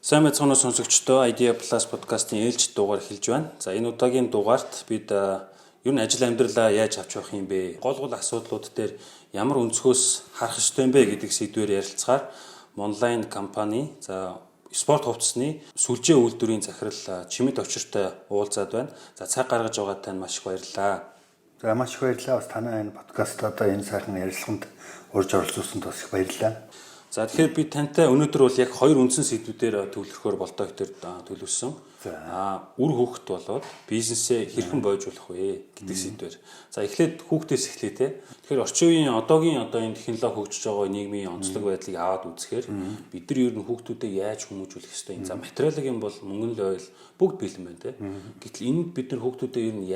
Сайн мэцгоноо сонсогчдоо Idea Plus подкастын ээлж дугаар эхэлж байна. За энэ удаагийн дугаарт бид ер нь ажил амьдралаа яаж авч явах юм бэ? Гол асуудлууд дээр ямар өнцгөөс харах ёстой юм бэ гэдэг сэдвээр ярилцахаар онлайн компани спорт хувцсны сүлжээ үйлдвэрийн захирал Чимэд Очиртой уулзаад байна. За цаг гаргаж байгаа тань маш их баярлалаа. За маш их баярлалаа. Бас танай энэ подкаст энэ сайхан ярилцлаганд урьж оролцуулсанд бас их баярлалаа. За тэгэхээр би тантай өнөөдөр бол яг хоёр үндсэн сэдвүүдээр төвлөрөхөөр болдоо гэтэр төлөвлөсөн. Үр хүүхэд болоод бизнесээ хэрхэн бойж болох вэ гэдэг сэдвээр. За эхлээд хүүхдээс эхлэе те. Тэгэхээр орчин үеийн одоогийн энэ технологи хөгжиж байгаа нийгмийн онцлог байдлыг аваад үзэхээр бид нар ер нь хүүхдүүдэд яаж хүмүүжүүлэх ёстой юм. За материалын юм бол мөнгөн л ойл бүгд бэлэн байна те. Гэтэл энд бид нар хүүхдүүдэд ер нь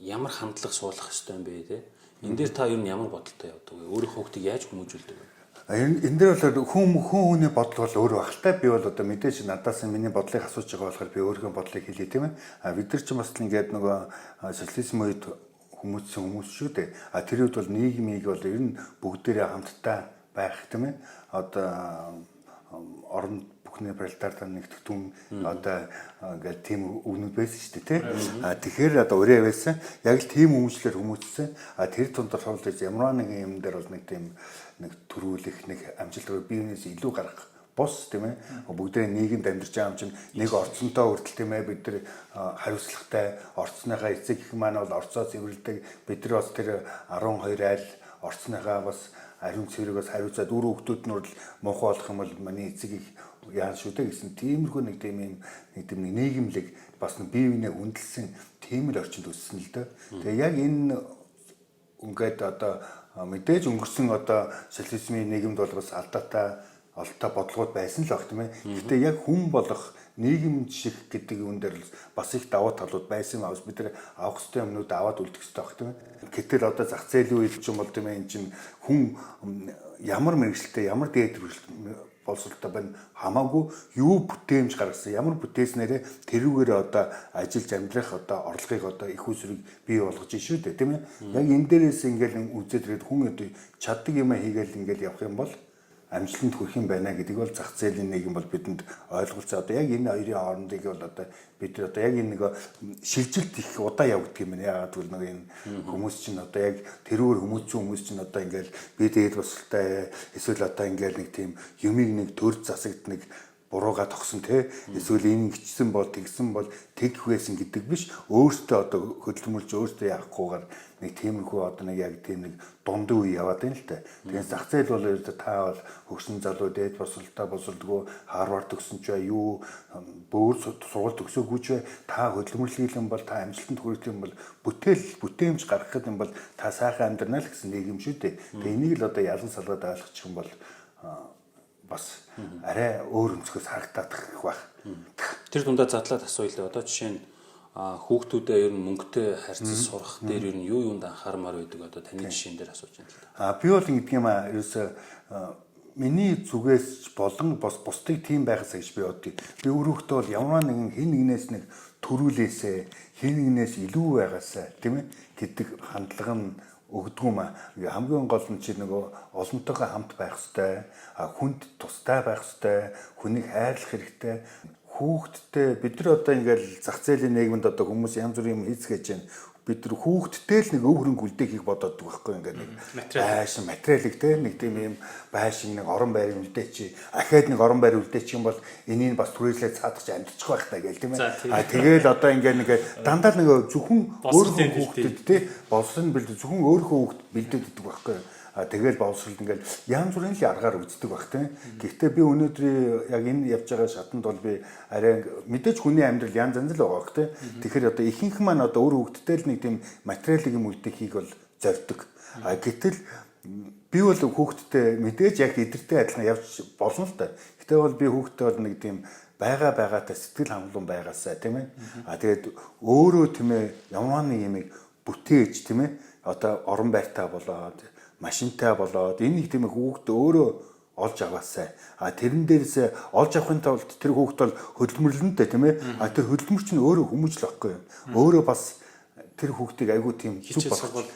ямар хандлага суулгах ёстой юм бэ те. Энд дээр та ер нь ямар бодолтой явдаг вэ? Өөрийнхөө хүүхдийг яаж хүмүүжүүлдэг вэ? Энэ дээр бол хүний бодол бол өөр багтай. Би бол одоо мэдээж надаас миний бодлыг асууж байгаа болохоор би өөрийнхөө бодлыг хэлье тийм ээ. Бид нар ч бас ингээд нөгөө социализм үед хүмүүс шүү дээ. Тэр үед бол нийгмийг бол ер нь бүгдээрээ хамтдаа байх тийм ээ. Одоо орон бүхний пролетариат нэгтгэн одоо ингээд тийм үгнүүд байсан шүү дээ тийм. Тэгэхээр одоо өрөө байсан. Яг л тийм хүмүүжлэр хүмүүжсэн. Тэр тунд тохиолдож ямар нэгэн юм дээр бол нэг төрүүлэх нэг амжилт биенээс илүү гарах бос тийм ээ бүгдээ нийгэмд амьдарч байгаа юм чинь нэг орцонтой хүртэл тийм ээ бид нар хариуцлагатай орцныхаа эцэг их маань бол орцоо цэвэрлдэг бид нар бас тэр 12 айл орцныхаа бас ариун цэврийг бас хариуцаад үр хөвгтүүд нь бол муухай болох юм бол миний эцэг их яа шүү дээ гэсэн тиймэрхүү нэг нийгэмлэг бас бие биенээ хүндэлсэн тийм л орчинд өссөн л дээ. Тэгээ яг энэ ингээд одоо мэдээж өнгөрсөн одоо социализмын нийгэмд бол бас алдаатай ололтой бодлогууд байсан л баг тийм ээ. Гэтэ яг хүн болох нийгэм шиг гэдэг юм дээр бас их даваа талууд байсан юм аа. Бид нар авах ёстой юмнууд аваад үлдэх ёстой баг тийм ээ. Гэтэл одоо зах зээлийн үед ч юм бол тийм ээ энэ чинь хүн ямар мэрэгчлээ ямар дээд боловсролтой байна хамаагүй юу бүтээмж гаргасан ямар бүтээснээрээ тэрүүгээр одоо ажиллаж амьдрах одоо орлогыг одоо их усрыг бий болгож шүү дээ тийм ээ. Яг энэ дээрээс ингээл үзээд ирээд хүн одоо чаддаг юм хийгээл ингээл явах юм бол амжилтанд хүрэх юм байна гэдэг бол зах зээлийн нийгэм бол бидэнд ойлголцоо. Одоо яг энэ хоёрын хоорондыг бол одоо бид одоо яг энэ нэг шилжилт их удаа явагддаг юм байна. Яагаад гэвэл нэг энэ хүмүүс чинь одоо яг тэрүүгээр хүмүүс чинь одоо ингээл би дээд босолтой эсвэл одоо ингээл нэг тийм юмыг нэг төр засагт нэг бурууга тогсон те эсвэл энэ гिचсэн бол тэгсэн бол тэгэх байсан гэдэг биш өөртөө одоо хөдөлмөрлж өөртөө яахгүйгээр нэг тиймэрхүү одоо нэг яг тийм нэг дундын үе яваад байна л та. Тэгээд зах зээл бол та бол хөгсөн залуу дээд босолтой босолдгоо Харвард төгсөн ч бай юу бөөр сургалт төгсөөгүй ч бай та хөдөлмөрлөх юм бол та амжилтанд хүрэх юм бол бүтээмж гаргахад юм бол та сайхан амьдрнаа л гэсэн нийгэм шүү дээ. Тэгээд энийг л одоо ялан салгаад ойлгочих юм бол бас арай өөр өнцгөөс харагдах байх. Тэр дундаа задлаад асууя л одоо жишээ нь хүүхдүүдээ ер нь мөнгөтэй харьцаж сурах дээр ер нь юу юунд анхаармаар байдаг одоо таны жишээн дээр асууж байна. Би бол ингэдэг юм ерөөсөө миний зүгээс болон бусдыг тийм байхасаа гэж би боддог. Би өөрөөхтөө бол ямар нэгэн хэн нэгнээс нэг төрүүлээсээ хэн нэгнээс илүү байгаасаа тийм ээ гэдэг хандлага нь өгдгөө маа. Хамгийн гол нь чи нөгөө олонтойгоо хамт байх ёстой, хүнд тустай байх ёстой, хүнийг хайрлах хэрэгтэй. Хүүхдтэй бид нар одоо ингээл зах зээлийн нийгэмд одоо хүмүүс янз бүрийн юм хийцгээж байна. Бид нар хүүхдтэй л нэг өв хөрөнгө үлдээх их бодоод байхгүй ингээд нэг байшин материалыг те нэг тийм юм байшин нэг орон байрын үлдээч ахаад нэг орон байр үлдээч юм бол энийг бас түрээслээ цаадах амжиж байх таа гээл тийм ээ. Тэгээл одоо ингээд нэг дандаа нэг зөвхөн өөрийнхөө хүүхдэд те болсон бэлдээ зөвхөн өөрийнхөө хүүхд бэлдээд идэх байхгүй. Тэгэл боловсролд ингээл янз бүрийн л аргаар үздэг баг тийм. Гэхдээ би өнөөдөр яг энэ явж байгаа шатанд бол би арай мэдээж хүний амьдрал янз янз л байгаа баг тийм. Тэгэхээр одоо ихэнх маань одоо өөр хөвгтдээ л нэг тийм материалын юм үлдээхийг бол зорддог. Гэтэл би бол хүүхдтэй мэдээж яг эдэртэй адилхан явж болно л та. Гэтэ бол би хүүхдтэй бол нэг тийм байгаатай сэтгэл хангалуун байгаасаа тийм ээ. Тэгээд өөрөө тийм ээ ямар нэг юмыг бүтээж тийм ээ. Одоо орон байртаа болоод машинтай болоод энэ их тийм хүүхд өөрөө олж аваасаа. Тэрэн дээрээс олж авахын тулд тэр хүүхд бол хөдөлмөрлөнтэй тийм ээ. Тэр хөдөлмөр чинь өөрөө хүмүүжил واخгүй юм. Өөрөө бас тэр хүүхдийг айгүй тийм зүг болох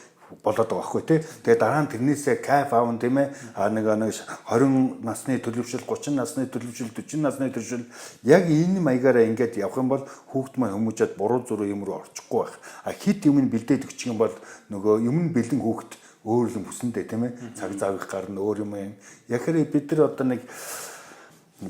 болоод байгаа байхгүй тий. Тэгээ дараа нь тэрнээсээ кайф аавн тийм ээ. Нэг 20 насны төлөвшил, 30 насны төлөвшил, 40 насны төлөвшил яг энэ маягаараа ингээд явах юм бол хүүхд маань хүмүүжээд буруу зүрх юм руу орчихгүй байх. Хит юм бэлдээд өгчих юм бол нөгөө юм бэлэн хүүхд өөр юм хүсэндээ тийм ээ. Цаг заавих гарна өөр юм юм. Яхаар бид нар одоо нэг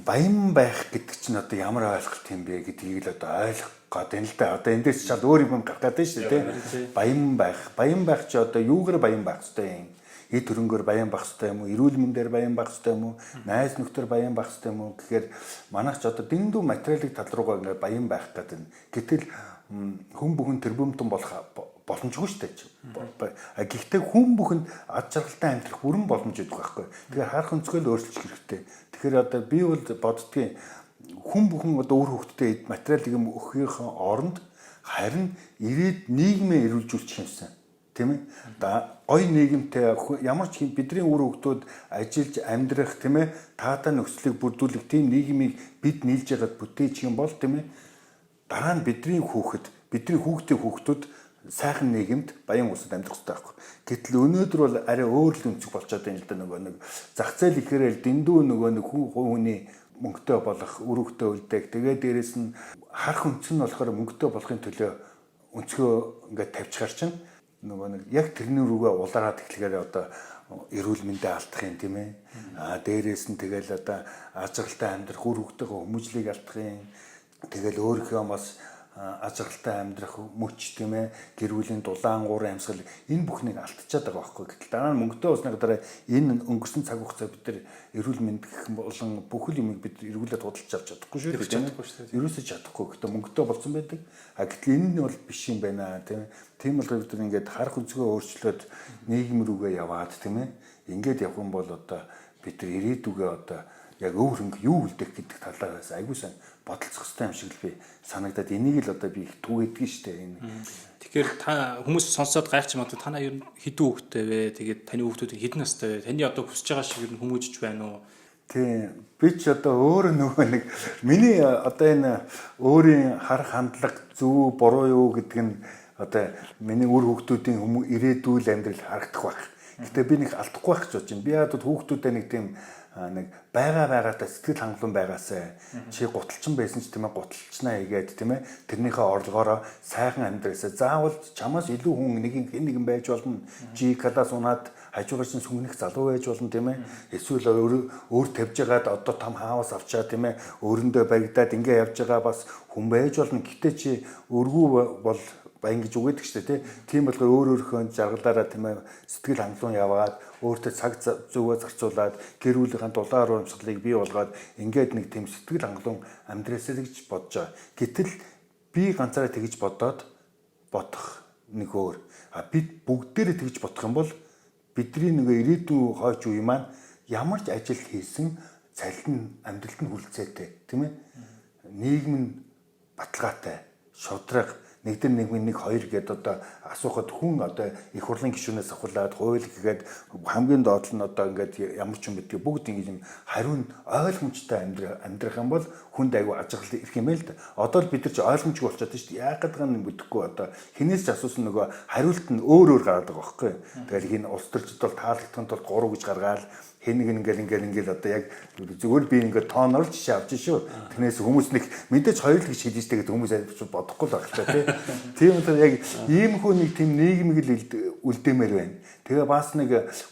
баян байх гэдэг чинь одоо ямар ойлголт юм бэ гэдгийг л одоо ойлгох гэдэг л да. Одоо эндээс чад өөр юм гарах гэдэг шүү дээ тийм. Баян байх чи одоо юугаар баян байх ёстой юм? Эд хөрөнгөөр баян байх ёстой юм уу? Эрүүл мэндээр баян байх ёстой юм уу? Найз нөхдөр баян байх ёстой юм уу? Гэхээр манайх ч одоо дэндүү материалын тал руугаа ингээд баян байх гэдэг нь. Гэтэл хүн бүхэн тэрбумтан болох боломжгүй шүү дээ. Гэхдээ хүн бүхэнд ад жаргалтай амьдрах бүрэн боломж өгөх байхгүй. Тэгэхээр харах өнцгөө л өөрчилж хэрэгтэй. Тэгэхээр одоо би бол боддгийн хүн бүхэн одоо өөр хөвгтдээ материал юм өгөхийн оронд харин ирээд нийгмээ эрүүлжүүлчих юмсан. Тийм ээ. Гой нийгэмтэй ямар ч бидний өөр хөвгтүүд ажиллаж амьдрах тийм ээ. Таатай нөхцөлийг бүрдүүлэх тийм нийгмийг бид нийлж яагаад бүтээчих юм бол тийм ээ. Дараа нь бидний хүүхдийн хүүхдүүд сайхан нийгэмд баян улсад амьдрах хэрэгтэй байхгүй. Гэтэл өнөөдөр бол арай өөр л өнцөг болчиход байна л да нөгөө нэг зах зээл ихээр дэндүү нөгөө нэг хүний мөнгөтэй болох, үр хөвгтөө үлдээх. Тэгээ дээрэс нь харах өнц нь болохоор мөнгөтэй болохын төлөө өнцгөө ингээд тавьчихар чинь нөгөө нэг яг тэрний рүүгээ улаараад эхлэхээр одоо эрүүл мэндэ алдах юм тийм ээ. Дээрэс нь тэгэл одоо ажиглалтай амьдрах, үр хөвгтөөгөө хүмүүжлийг алдах юм. Тэгэл өөрийнхөө бас ажиглалтай амьдрах мөч тийм ээ, гэр бүлийн дулаан гурван амьсгал энэ бүхнийг алдчихад байгаа байхгүй. Гэтэл дараа нь мөнгөтэй болсны дараа энэ өнгөрсөн цаг хугацаа бид нар эрүүл мэнд гэх болон бүхэл юмыг бид эргүүлээд худалдаж авч чадахгүй шүү дээ. Ерөөсөж чадахгүй. Гэхдээ мөнгөтэй болсон байдаг. Гэтэл энэ нь бол биш юм байна тийм ээ. Тийм болохоор бид нар ингээд харах үзгөө өөрчлөөд нийгэм рүүгээ яваад тийм ээ. Ингээд явах юм бол одоо бид нар ирээдүгөө одоо яг өөр хөнгө юу үлдээх гэдэг талаас айгүй сайн бодолцох хэрэгтэй юм шиг л би санагдаад энийг л одоо би их түгээдгий штэ энэ. Тэгэхээр та хүмүүс сонсоод гайхаж магадгүй танаа ер нь хэдэн хүүхэдтэй вэ? Тэгээд таны хүүхдүүд хэдэн настай вэ? Таны одоо хүсэж байгаа шиг ер нь хүмүүжиж байна уу? Тийм. Би ч одоо өөрөө нөгөө нэг миний одоо энэ өөрийн харах хандлага зөв буруу юу гэдэг нь одоо миний үр хүүхдүүдийн ирээдүйн амьдрал харагдах байх. Гэтэ би нэг алдахгүй байх гэж бодож байна. Би одоо хүүхдүүдээ нэг тийм нэг байгаатай сэтгэл хангалуун байгаасаа чи гуталчин байсан ч тийм ээ гуталчнаа игээд тийм ээ тэрнийхээ орлогоороо сайхан амьдраасаа заавал чамаас илүү хүн нэгэн байж болно класс унаад хажуугаар чинь сүнгэнэх залуу байж болно тийм ээ эсвэл өөр тавьж байгаад одоо том хаус авчаа тийм ээ өөрөндөө баригдаад ингээ явж байгаа бас хүн байж болно. Гэтэ чи өргүү бол баян гэж үгээдэг шүү дээ тийм болохоор өөрийнхөө жаргалаараа тийм ээ сэтгэл хангалуун яваад өөртөө цаг зүгөө зарцуулаад гэр бүлийнхээ дулаан руу амьсгалыг бий болгоод ингээд нэг тийм сэтгэл хангалуун амьдраасаа гэж бодож байгаа. Гэтэл би ганцаараа тэгж бодох нэг өөр. Бид бүгдээрээ тэгж бодох юм бол бидний нөгөө ирээдүйн хойч үе маань ямар ч ажил хийсэн цалин амьдралд нь хүлцээтэй тийм ээ. Нийгэм нь баталгаатай, шудраг нэгдэр нэг хоёр гээд одоо асуухад хүн одоо их хурлын гишүүнээс ахуулаад хууль гэгээд хамгийн доод нь одоо ингээд ямар ч юм гэдгийг бүгд ингэж юм хариу ойлгомжтой амьдрах юм бол хүнд айгүй ажиглал ирэх юм байл да. Одоо л бид нар ч ойлгомжгүй болчиход шүү дээ. Яагаад гэнэ мэдэхгүй одоо хинээс ч асуусан нөгөө хариулт нь өөр гараад байгаа байхгүй. Тэгэл хин улс төрчид бол таалагдахын тулд 3 гэж гаргаад хин нэг ингээл одоо яг зүгээр би ингээд тооноор жишээ авч шүү. Тэрнээс хүмүүс нэг мэдээж хоёр л гэж хэлж штэ гэдэг хүмүүс авч бодохгүй л байх та тийм үү яг ийм хүн нэг тийм нийгмийг л үлдээмээр байна. Тэгээ бас нэг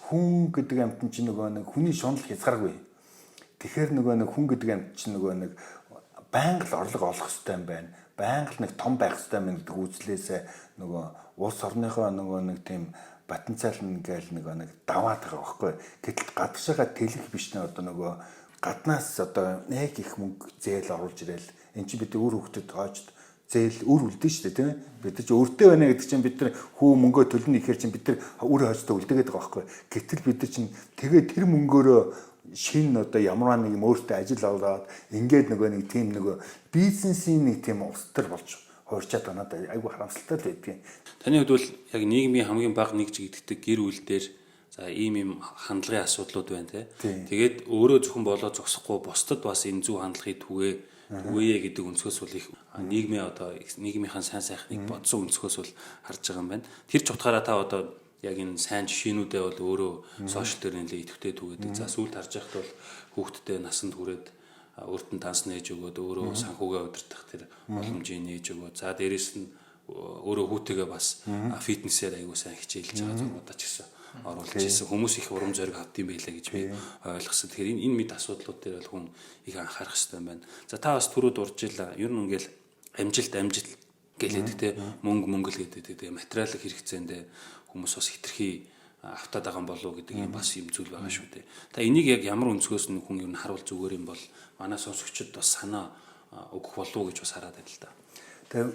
хүн гэдэг амьтан чинь нөгөө нэг хүний шунал хязгааргүй. Тэгэхээр нөгөө нэг хүн гэдэг амьтан чинь нөгөө нэг байнга л орлого олох хэрэгтэй юм байна. Байнга л нэг том байх хэрэгтэй юм гэдэг үзлээсээ нөгөө улс орныхоо нөгөө нэг тийм потенциал нэгэл нэг даваад байгаа байхгүй. Гэтэл гадагшаага тэлэх биш нэ одоо нөгөө гаднаас одоо нэг их мөнгө зээл оруулж ирэл эн чинь бид өөр хөвгөдөд хоочд зээл үр үлдэн шүү дээ тийм ээ. Бид нар ч өртөө байна гэдэг чинь бид нар хүү мөнгөө төлнө ихээр чинь бид нар үр хоочдоо үлдээгээд байгаа байхгүй. Гэтэл бид нар чинь тэгээ тэр мөнгөөрөө шин одоо ямар нэг юм өөртөө ажил аваад ингээд нөгөө нэг тийм нөгөө бизнесийн нэг тийм устдал болж хуурчаад байна да айгүй харамсалтай л байдгийн. Таны хувьд бол яг нийгмийн хамгийн бага нэгж гэдэг гэр бүл дээр за ийм хандлагын асуудлууд байна те. Тэгээд өөрөө зөвхөн болоо зогсохгүй бусдад бас энэ зөв хандлагыг түгээе гэдэг өнцгөөс бол их нийгмийн одоо нийгмийнхэн сайн сайхныг бодсон өнцгөөс бол харж байгаа юм байна. Тэр ч утгаараа та одоо яг энэ сайн жишээнүүдээ бол өөрөө сошиал дээр нэлээд идэвхтэй түгээдэг. За сүүлд харж байхад бол хүүхдтэй насанд хүрээд өөрт нь данс нээж өгөөд өөрөө санхүүгээ удирдах тэр боломжийг нээж өгөөд за дээрэс нь өөрөө хүүтэйгээ бас фитнесээр аягүй сайн хичээлж байгаа зургуудаа ч гэсэн оруулж ирсэн. Хүмүүс их урам зориг авдсан байлаа гэж би ойлгосон. Тэгэхээр энэ мэд асуудлууд дээр бол хүн их анхаарах хэрэгтэй юм байна. За та бас түрүү дуржила. Ер нь ингээл амжилт гэлээдэг те мөнгө л гэдэг те материалын хэрэгцээндээ хүмүүс бас хитрхи автаад байгаа болов гэдэг юм бас юм зүйл байгаа шүү дээ. Та энийг яг ямар өнцгөөс нь хүн ер нь харуул зүгээр юм бол манай сонсогчид бас санаа өгөх болов уу гэж бас хараад байна л да. Тэгээ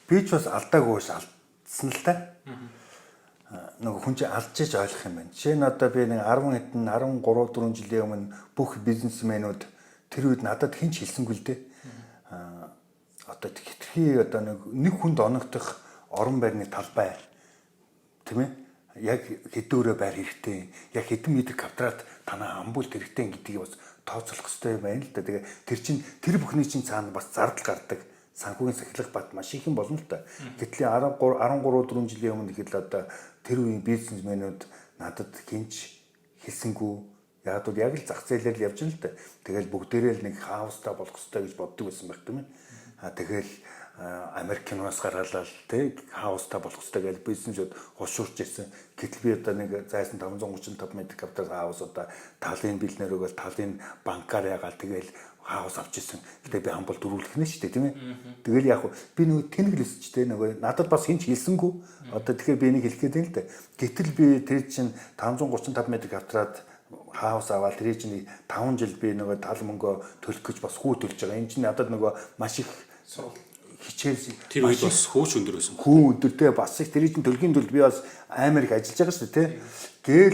би ч бас алдаагүй алдсан л та. Нөгөө хүн чинь алдчихж ойлгох юм байна. Жишээ нь одоо би нэг 10 хэдэн 13 4 жилийн өмнө бүх бизнесмэнүүд тэр үед надад хэн ч хэлсэнгүй л дээ. Одоо хитрхи одоо нэг хүнд оногдох орон байрны талбай тийм ээ яг хэдүүрээ байр хэрэгтэй яг хэдэн метр квадрат танаа амбулт хэрэгтэй гэдгийг бас тооцоолох хэрэгтэй байна л да. Тэгээ тэр чинь тэр бүхний чинь цаана бас зардал гардаг санхүүгийн сахилах бат маш их юм болно л да. Гэтэл 13 4 жилийн өмнө ихэд л одоо тэр үеийн бизнесмэнүүд надад хинч хэлсэнгүй яг л яг л зах зээлээр л явж байна л да. Тэгэл бүгдээрээ л нэг хаустай болох хэрэгтэй гэж боддог байсан байх тийм ээ. Тэгэл Америкнаас гаргалал тэг хаустай болох хэрэгтэй гэж бизнесүүд хушуурч ирсэн. Гэтэл би одоо нэг зайсан 535 м квадрат хаус одоо талын бэлнээр өгөөл талын банкаар ягаал тэгэл хаус авч ирсэн. Гэтэ би хамбал дөрүүлэх нэ шүү дээ тийм ээ. Тэгэл яг би нөгөө тэнэглэсч дээ нөгөө надад бас хинч хэлсэнгүй. Одоо тэгэхээр би энийг хэлэх гээд юм л дээ. Гэтэл би тэр чинь 535 м квадрат хаус аваад тэр чинь 5 жил би нөгөө тал мөнгө төлөх гэж бас хүү төлж байгаа. Энэ чинь надад нөгөө маш их хичээл тэр үед бас хөөч өндөр байсан. Хүү өндөртэй бас их тэр чинь төлгийн төлд би бас амар их ажиллаж байгаа шүү дээ тий.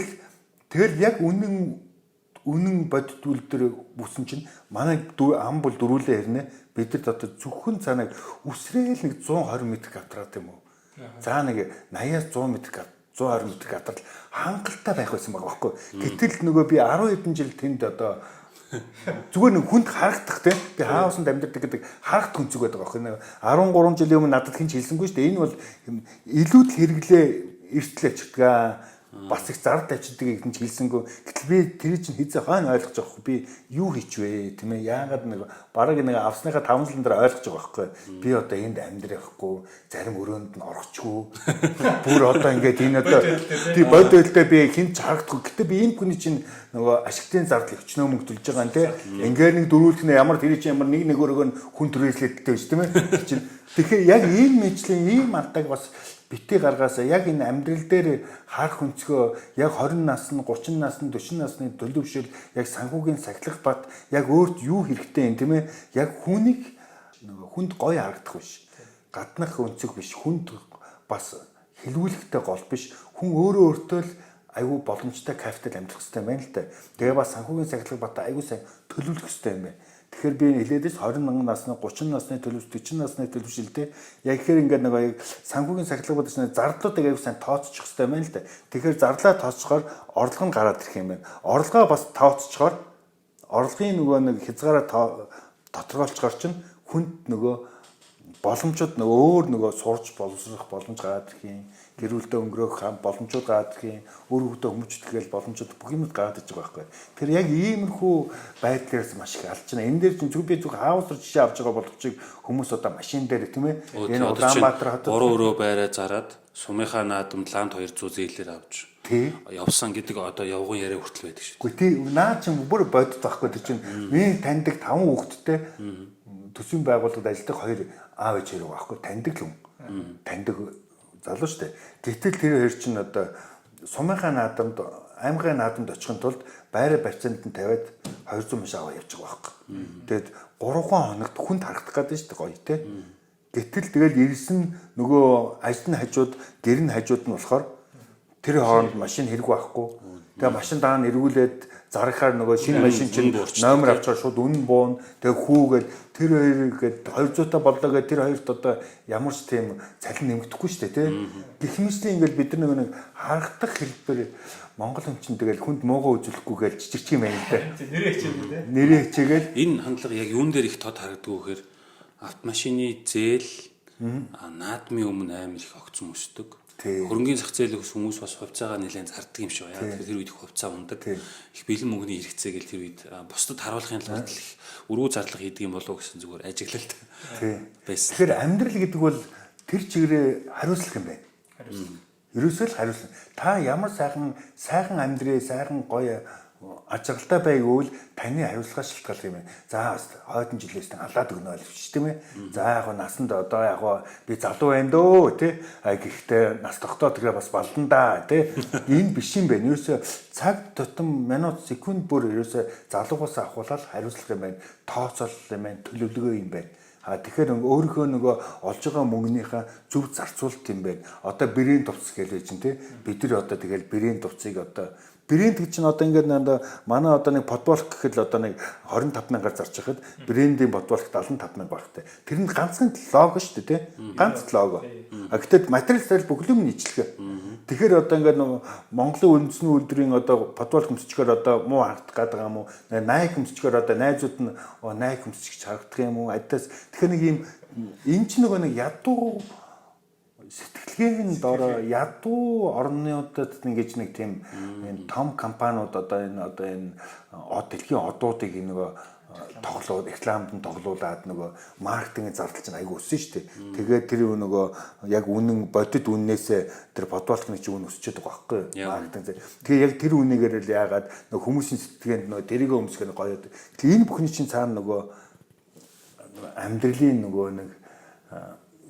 Тэгэл яг үнэн бодит үйл дээр бүсэн чинь манай ам бол дөрүүлээ хэрнэ бид нар одоо зөвхөн цаанаг үсрээл нэг 120 м квадрат юм уу. За нэг 80-аас 100 м 120 м квадрат хангалттай байх байсан байгаа байхгүй. Гэтэл нөгөө би 10 хэдэн жил тэнд одоо зүгээр нэг хүнд харагдах тийм би хаусанд амьдардаг гэдэг харахт хүнцэг байдаг аахгүй. 13 жилийн өмнө надад хинч хэлсэнгүй шүү дээ. Энэ бол илүү л хэрэглээ эртлээ чигтгаа бас их зардал авчдаг гэж хэлсэнгүй. Гэтэл би тэр чинь хизээ хойно ойлгож байгаа хгүй. Би юу хийчвэ тийм ээ. Яагаад нэг бараг нэг авсныхаа 5 жилийн дараа ойлгож байгаа байхгүй. Би одоо энд амьдрахгүй, зарим өрөөнд нь орохчгүй. Бүр одоо ингээд энэ одоо тий бодолтой би хинч харагдахгүй. Гэтэ би энэ хүний чинь нөгөө ашигтын зардал өчнөө мөнгө төлж байгаа юм те. Ингээд нэг дөрүүлэх нь ямар тэр чинь ямар нэг өрөөгөө хүн түрээслэдтэй биш тийм ээ. Тэгэхээр яг ийм мэдлэн ийм алдааг бас битгий гаргаасаа яг энэ амьдрал дээр харах өнцгөө яг 20 насны 30 насны 40 насны төлөвшөл яг санхүүгийн сахилах бат яг өөрт юу хэрэгтэй юм тийм ээ яг хүнийг хүнд гоё харагдах биш гаднах өнцөг биш хүнд бас хэлүүлэхтэй гол биш хүн өөрөө өөртөө л айгүй боломжтой кайфтай амьдрах хэрэгтэй байна л да. Тэгээ бас санхүүгийн сахилах бат айгүй сайн төлөвлөх хэрэгтэй юм байна. Тэгэхээр би хэлээд 21 насны 30 насны төлөвш 40 насны төлөвшөлтэй яг ихэр ингээд нэг санхүүгийн сахилга бодож зардлуудыг аяг сайн тооцчих хэрэгтэй байна л да. Тэгэхээр зарлаа тооцохоор орлого нь гараад ирэх юм байна. Орлогоо бас тооцохоор орлогын нөгөө нэг хязгаараа тодорхойлцохоор чинь хүнд нөгөө боломжууд нөгөө өөр нөгөө сурч боловсрох боломж гараад ирэх юм. Гэр бүлдээ өнгөрөх боломжууд гараад ирэх юм. Өөр хөвгдөө хүмүүжтгэл боломжууд бүх юмд гараад иж байгаа байхгүй. Тэр яг иймэрхүү байдлаас маш их алж байна. Энэ дээр чинь зөв би зөв хаус руу жишээ авч байгаа боловч хүмүүс одоо машин дээр тийм ээ. Энэ Улаанбаатар хотод 3 өрөө байраа зараад сумынхаа наадамд ланд 200 зээлээр авч явсан гэдэг одоо явган яриа хүртэл байдаг шүү. Үгүй тий наа чинь бүр боддог байхгүй тэр чинь миний таньдаг 5 хүүхэдтэй төсвийн байгууллагад ажилладаг 2 аав ээж хэрэг байхгүй таньдаг л хүн. Таньдаг залуу шүү дээ. Гэтэл тэр хоёр чинь одоо сумынхаа наадамд аймгийн наадамд очихын тулд байраа барьцаанд нь тавиад 200 маш аваа явж байгаа байхгүй. Тэгэд 3 хоногт хүнд харагдах гэдэг шүү дээ гоё те. Гэтэл тэгэл ирсэн нөгөө ажлын хажууд гэр нь хажууд нь болохоор тэр хооронд машин хэрэг байхгүй. Тэгээ машин даана эргүүлээд зарахаар нөгөө шинэ машин чинь номер авчаар шууд үнэн буун. Тэгээ хүүгээд тэр хоёр гээд 200 та боллоо гээд тэр хоёрт одоо ямар ч тийм цалин нэмэгдэхгүй шүү дээ тий. Гэхмэслийн ингээл бид нэг харагдах хэлбэр Монгол хүн чинь тэгэл хүнд муугаа үзүүлэхгүй гээл жижигч юм байна л да. Нэрээ хичээгээл тий. Нэрээ хичээгээл энэ хандлага яг юун дээр их тод харагддаг вэхээр автомашины зээл наадмын өмнө амар их огцон өсдөг. Хөрөнгөний зах зээлийг хүмүүс бас хувьцаагаа нэлээд зардаг юм шиг байна. Тэр үед их хувьцаа ундаг. Их бэлэн мөнгөний хэрэгцээ гэл тэр үед бусдад харуулахын тулд их өргөө зарлага хийдэг юм болов гэсэн зүгээр ажиглалт байсан. Тэгэхээр амьдрал гэдэг бол тэр чигээрээ хариуцлах юм байна. Ерөөсөө л хариуцлах. Та ямар сайхан амьдрээ, сайхан гоё ажиглалтай байгвал таны хариуцлага шалтгаалдаг юм байна. За хойдон жилээс халаад өгнө л биш тийм ээ. За яг насанд одоо яг би залуу байна дөө тий. Гэхдээ нас тогтоод тэгээ бас балдан да тий. Энэ биш юм байна. Ерөөсөө цаг тутам минут секунд бүр ерөөсөө залуугаас ахуулаад хариуцлах юм байна. Тооцоолол юм байна. Төлөвлөгөө юм байна. Тэгэхээр өөрийнхөө нөгөө олж байгаа мөнгөнийхөө зөв зарцуулалт юм байна. Одоо бэрийн тувц гэлээ чинь тий. Бид нар одоо тэгэл бэрийн тувцыг одоо брэнд гэж чинь одоо ингээд манай одоо нэг подболк гэхэд л одоо нэг 25,000-аар зарж байхад брендийн подболк 75,000 багтай. Тэр нь ганцхан лого шүү дээ тий. Ганц лого. Гэхдээ материал стайл бүхлөө нь ижлэг. Тэгэхээр одоо ингээд Монголын үндэсний үйлдвэрийн одоо подболк өмсчгөр одоо муу харагдах гэдэг юм уу? Найк өмсчгөр одоо найзууд нь найк өмсч харагдах юм уу? Адидас. Тэгэхээр нэг юм энэ ч нэг ядуу сэтгэлгээний дор ядуу орнуудад ингэж нэг тийм том компаниуд одоо энэ дэлхийн одуудыг нөгөө тоглоод рекламд нь тоглуулад нөгөө маркетингийн зардал чинь айгүй өссөн шүү дээ. Тэгээд тэр нөгөө яг үнэн бодит үннээсээ тэр подболкны чинь үн өсчээд байгаа байхгүй маркетинг. Тэгээ яг тэр үнийгээр л яагаад нөгөө хүмүүсийн сэтгэлгээнд нөгөө тэрийг өмсгөх нь гоё. Тэгээ энэ бүхний чинь цаана нөгөө амьдралын нөгөө нэг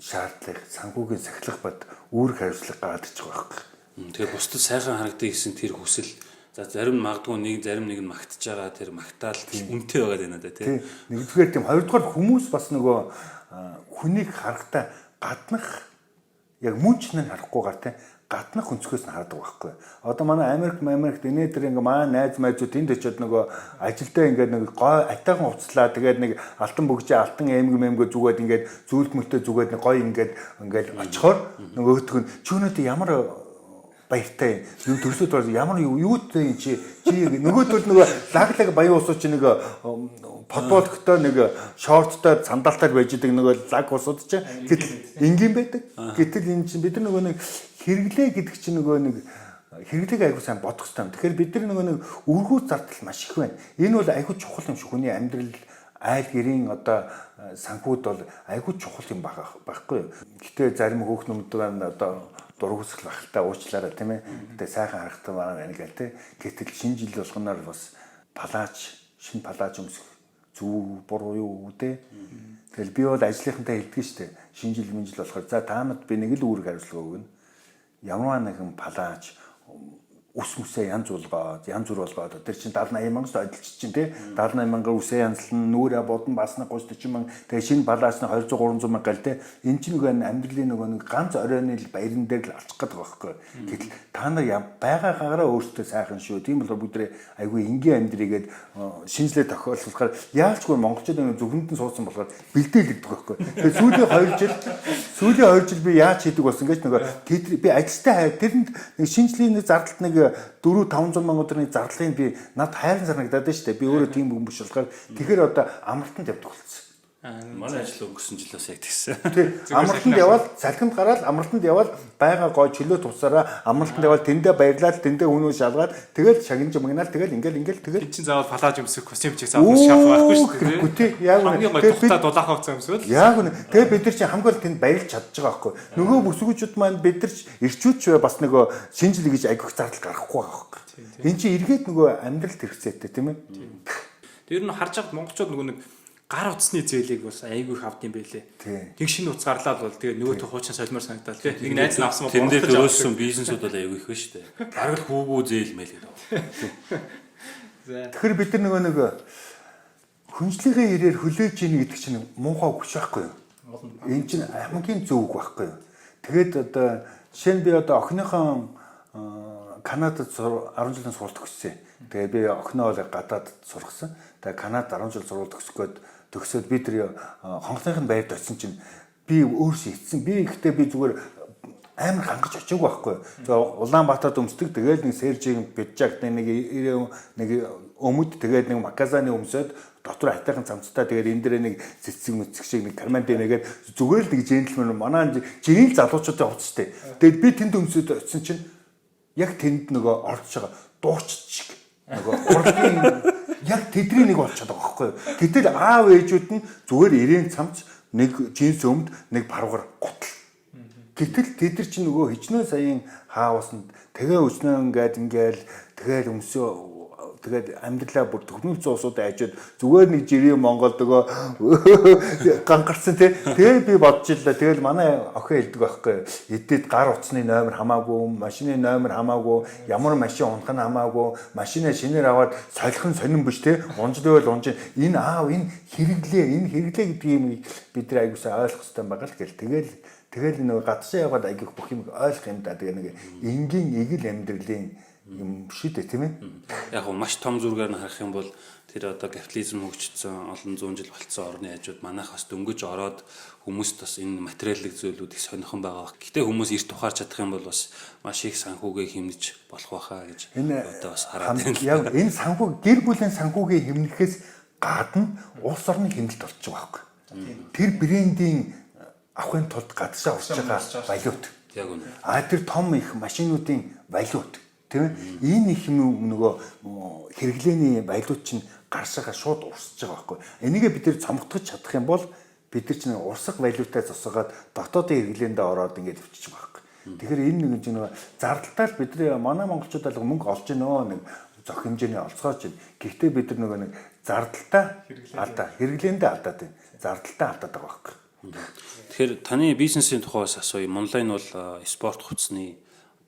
шаардлага санхүүгийн сахилах бод үүрэг хариуцлага гараад иж байгаа байхгүй. Тэгээ бусдад сайхан харагдъя гэсэн тэр хүсэл за зарим нь магадгүй зарим нэг нь магтаж байгаа тэр магтаал үнэтэй байгаа даа надад тий. Нэгдүгээр тийм хоёрдугаар хүмүүс бас нөгөө хүнийг харахтаа гаднах яг мөнч нь харахгүйгээр тий гаднах өнцгөөс нь хардаг байхгүй. Одоо манай Америкт энэ дээр ингээ маань найз майзууд энд очиод нөгөө ажилдаа ингээд нэг гой атайхан уцлаа тэгээд нэг алтан бөгжээ алтан эмгэмгөө зүгээд ингээд зүйлт мөлтөө зүгээд нэг гой ингээд очихоор нөгөөдг нь чөнөөдөө ямар баяртай юу төрсөд бол ямар юутай чи нөгөөдөл нөгөө лаглаг баян уусуу чи нэг подболктой нэг шорттой сандалтаар байж идэг нөгөө лаг усууд чи гэтэл энгийн байдаг. Гэтэл энэ чинь бид нар нөгөө нэг хэрэглээ гэдэг чинь нөгөө нэг хэрэглээг айгуу сайн бодох хэрэгтэй. Тэгэхээр бид нар нөгөө нэг өргүү зардал маш их байна. Энэ бол айгуу чухал юм шиг хүний амьдрал айл гэрийн одоо санхүүд бол айгуу чухал юм байхгүй юу. Гэтэ зарим хөөхнөмдөд одоо дургүйсгэл бахалтай уучлаарай тийм ээ. Гэтэ сайхан харахтай байна гэл тийм. Гэтэл шинэ жил болгоноор бас шинэ палаж өмсөх зүг буруу юу те. Тэгэл би бол ажлынхантай хэлдэг штэ. Шинэ жил болохоор за таамад би нэг л үүрэг хариуцлага өгнө. Ямар нэгэн палаж ус мүсээ янз бүр болгоод тэр чинь 70-80 мянган ажилч чинь тий 70-80 мянган үсээ янзлан нүрэ бодон басна 30-40 мянган тэгээ шинэ балаасна 200-300 мянга гал тий энэ чинь нөгөө амьдралын нөгөө нэг ганц оройны баяран дээр л алчих гэдэг байхгүй. Гэтэл та нар байгаа гаараа өөртөө сайхан шүү. Тийм болохоор бүдрээ айгүй энгийн амьдрийгээд шинжлэх тохиолдохоор яалчгүй монголчууд нэг зөвхөнд нь суудсан болохоор бэлдээлэгдэх байхгүй. Тэгээ сүүлийн 2 жил би яаж хийдэг болсон гэж нөгөө би ажилтаа тэрэнд шинжлэлийн зардалт нэг 400-500 мянган өдрийн зардлыг би над хайрын санагдаад байна шүү дээ. Би өөрөө тийм хүн биш болохоор тэгэхээр одоо амралтанд явдаг болсон. Манай ажил өнгөрсөн жилээс яг тэгсэн. Амралтанд явал салхинд гараад амралтанд явал байга гой чөлөө тусаараа амралтанд явал тэндээ баярлаад тэндээ үнөө шалгаад тэгэл шагнаж магнаал тэгэл ингээл чинь заавал палаж өмсөх костюм чиг заавал шалах байхгүй шүү дээ. Яг үнэ тухтаа дулаах авцсан өмсөөл. Яг үнэ. Тэгээ бид нар чинь хамгийн тэнд баярлж чадж байгаа байхгүй. Нөгөө бүсгүүчүүд маань бид нар ирчүүч бас нөгөө шинжил гэж агих зардал гаргахгүй байгаа байхгүй. Энд чинь эргээд нөгөө амьдралд хэрэгцээтэй тийм ээ. Тэр нь харж байгаад монголчууд нөгөө нэг гар утасны зээлийг бас айгүй их авд юм байлээ. Тэг шинэ утас гарлаад бол тэгээ нөгөө хуучин солимор санагдал тий. Нэг найз нь авсан бол тэнд дээр төрөөссөн бизнесүүд бол айгүй их байна шүү дээ. Бараг л хүүгүү зээл мэл гэдэг. Тэгэхээр бид нар нөгөө нэг хүнжлийнхээ ирээр хүлээж ийн гэдэг чинь муухай хүч байхгүй юу? Энэ чинь хамгийн зөв үг байхгүй юу? Тэгээд одоо жишээ нь би одоо охиныхон Канадад 10 жилийн суралт өгсөн. Тэгээд би охиноо бол гадаад сургасан. Тэгээд Канадад 10 жил суралт төгсөөд би тэр хонхныхын байрд очисон чинь би өөрсдөө эцсэн. Би ихтэй би зүгээр амар хангаж очиагүй байхгүй. За Улаанбаатарт өмсдөг тэгээд нэг Сержиг Бэжжаг нэг өмд тэгээд нэг Маказаны өмсөд дотор хатайхан цамцтай тэгээд энэ дээр нэг цэцэг мүцэг шиг нэг кармант нэгээд зүгээр л нэг джентльмен манай жирийн залуучуудаа хувцстэй. Тэгээд би тэнд өмсөд очисон чинь яг тэнд нөгөө орж байгаа дуурч шиг нөгөө урлагийн яг тэдний нэг болчиход байгаа байхгүй. Гэтэл аав ээжүүд нь зүгээр ирээн цамц нэг джинс өмд нэг паруугаар гутал. Гэтэл тэд нар чинь нөгөө хичнээн саяын хаавсанд тэгээ өснөө ингээл тэгээд өмсөө тэгээд амьдралаа бүр төгнөлцөө усууд айжууд зүгээр нэг жирийн Монголд нөгөө гангарсан тий. Тэгээд би бодож илла. тэгэл манай охин хэлдэг байхгүй. Эдээд гар утасны номер хамаагүй, машины номер хамаагүй, ямар машин унах нь хамаагүй, машинаа шинээр аваад солих нь сонирн биш тий. Унжлал унж энэ аав энэ хэрэглээ гэдгийг бид нар аягуулсаа ойлгох хэрэгтэй байгаа л гэл. Тэгэл нэг гадшаа яваад аягих бүх юм ойлгох юм да. Тэгээ нэг энгийн эгэл амьдралын юм шиг тийм ээ. Яг нь маш том зүргээр нь харах юм бол тэр одоо капитализм хөгжсөн олон зуун жил болцсон орны хажууд манайх бас дөнгөж ороод хүмүүст бас энэ материалын зүйлүүд их сонирхон байгаа. Гэтэ хүмүүс эрт ухаарч чадах юм бол бас маш их санхүүгээ хэмнэж болох байхаа гэж одоо бас хараад байна. Яг энэ санхүү гэр бүлийн санхүүгээ хэмнэхээс гадна улс орны хэмнэлт болчих واخгүй. Тэр брендийн авахын тулд гадшаа урсж байгаа валют. Яг үнэ. Тэр том их машинуудын валют. Тийм ээ. Энэ их нөгөө хэрэглээний валют чинь гаршаага шууд урсж байгаа байхгүй. Энийгээ бид нэр цомгтгож чадах юм бол бид нар чинь урсах валютаа засаагаад дотоодын хэрэглээндээ ороод ингэж өвччих байгаа байхгүй. Тэгэхээр энэ нэг чинь нөгөө зардалтаар бид нар манай монголчууд алга мөнгө олж гинөө нэг зөх хэмжээний олцгооч байна. Гэхдээ бид нар нөгөө нэг зардалтаа алдаа хэрэглээндээ алдаад байна. Зардалтаа алдаад байгаа байхгүй. Тэгэхээр таны бизнесийн тухай бас асууя. Монлайн бол спорт хувцсны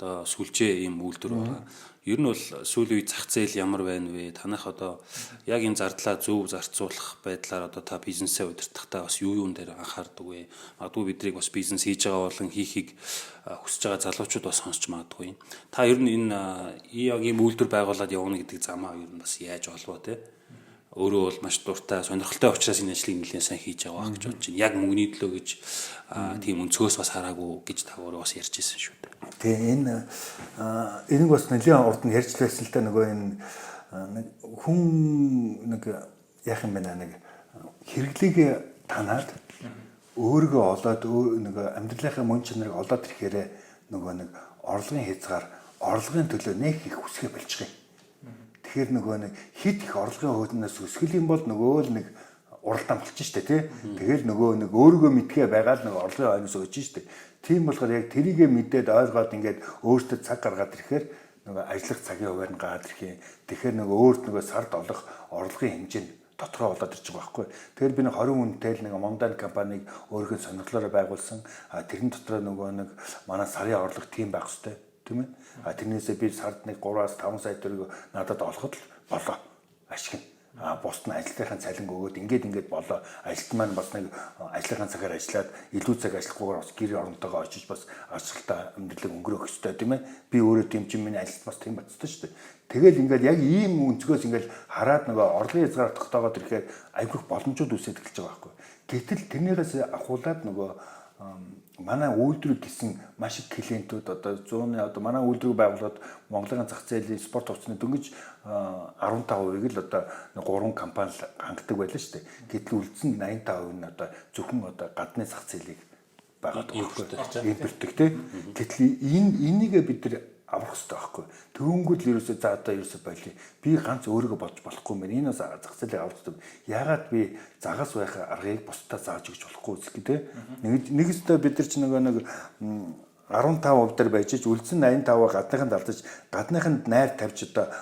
одоо сүлжээ ийм үйлдвэр байна. Ер нь бол сүүлийн үе зах зээл ямар байна вэ? Танах одоо яг энэ зардлаа зөв зарцуулах байдлаар одоо та бизнесээ удирдахдаа бас юун дээр анхаардаг вэ? Магадгүй бидрийг бас бизнес хийж байгаа болон хийхийг хүсэж байгаа залуучууд бас сонсч магадгүй. Та ер нь энэ яг ийм үйлдвэр байгуулад явна гэдэг замаа ер нь бас яаж олвоо те? Өөрөө бол маш дуртай, сонирхолтой учраас энэ ажлыг нэлээд сайн хийж байгаа гэж бодож байна. Яг мөнгөний төлөө гэж тийм өнцгөөс бас хараагүй гэж та өөрөө бас ярьж ирсэн шүү дээ. Тэгээ энийг бас нэлээд урд нь ярьж байсан л та нөгөө энэ хүн нэг яах юм бэ нэг хэрэглээг танаад өөрийгөө олоод нэг амьдралынхаа мөн чанарыг олоод ирэхээр нөгөө нэг орлогын хязгаар орлогын төлөө нэг их хүсгээ болчих юм. Тэгэхээр нөгөө нэг хит их орлогын хөөднөөс өсгөл юм бол нөгөө л нэг уралдаан болчих штэ тий. Тэгэл нөгөө нэг өөрийгөө мэдгээ байгаа л нэг орлогын хойноос өгч штэ. Тийм болохоор яг тэрийгэ мэдээд ойлгоод ингээд өөртөө цаг гаргаад ирэхээр нөгөө ажиллах цагийн хуваар нь гаад ирэх юм. Тэгэхээр нөгөө өөрт нөгөө сард олох орлогын хэмжээ нь дотроо болоод ирж байгаа байхгүй. Тэгэхээр би нэг 20 хүнтэй л нэг Мондан компаниг өөрийнхөө сонирхлоороо байгуулсан. Тэрэн дотроо нөгөө нэг манай сарын орлого тийм байх хэвээр тийм ээ. Тэрнээсээ би сард нэг 3-5 сая төгрөг надад олоход л болоо ашиг нь. Бусд нь ажлынхаа цалин өгөөд ингээд болоо. Ажилт маань бас нэг ажлынхаа цагаар ажиллаад илүү цаг ажиллахгүйгээр бас гэр оронтойгоо очиж бас ашигтай амьдралыг өнгөрөөх ёстой тийм ээ. Би өөрөө тийм чинь миний ажилт бас тийм болцсон шүү дээ. Тэгэл ингээд яг ийм өнцгөөс ингээд хараад нөгөө орлогын хязгаар тогтоогоод ирэхээр айгүйх боломжууд үсэж эхэлж байгаа байхгүй. Гэтэл тэрнээс ахуулаад нөгөө манай үйлдвэрийг гисэн маш их клиентүүд одоо 100-ны одоо манай үйлдвэрийг байгуулад Монголын зах зээлийн спорт хувцсны дөнгөж 15%-ийг л одоо 3 компани хангадаг байлаа шүү дээ. Гэтэл үлдсэн 85% нь одоо зөвхөн одоо гадны зах зээлийг байгаад байгаа. Импортыг тий. Гэтэл энийгээ бид нар авах хэрэгтэй байхгүй. Төвөнгүүд л ерөөсөө за одоо ерөөсөө болий. Би ганц өөрийгөө болж болохгүй мэн. Энэ бас зах зээлийг авах хэрэгтэй. Яагаад би загас байх аргыг бусдаа зааж өгч болохгүй үзэх гэдэг. Нэгэстээ бид нар ч нэг 15% дээр байж ч үлдсэн 85% гадныханд алдаж гадныханд найр тавьж одоо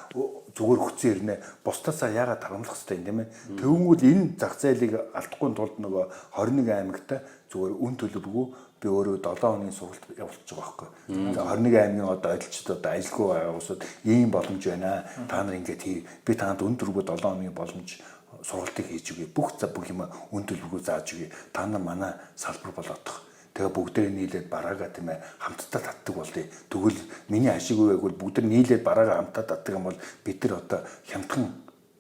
зүгээр хүчээр ирнэ. Бусдаасаа яагаад тарамлах хэрэгтэй юм бэ? Төвөнгүүд энэ зах зээлийг алдахгүй тулд нөгөө 21 аймагта зүгээр үн төлөвлөгөө би өөрөө 7 хоногийн сургалт явуулчих байгаа байхгүй. За 21 аймгийн одоо ажилчид одоо ажилгүй байгаа усуд ийм боломж байна. Та нар ингээд би танд үн төргөө 7 хоногийн боломж сургалтыг хийж өгье. Бүх юм үн төлөвлөгөө зааж өгье. Та нар манай салбар болоодох. Тэгээ бүгдээ нийлээд бараагаа тийм ээ хамтдаа татдаг болъё. Тэгвэл миний ашиг үеэгвэл бүгд нийлээд бараагаа хамтдаа татдаг юм бол бид нар одоо хямдхан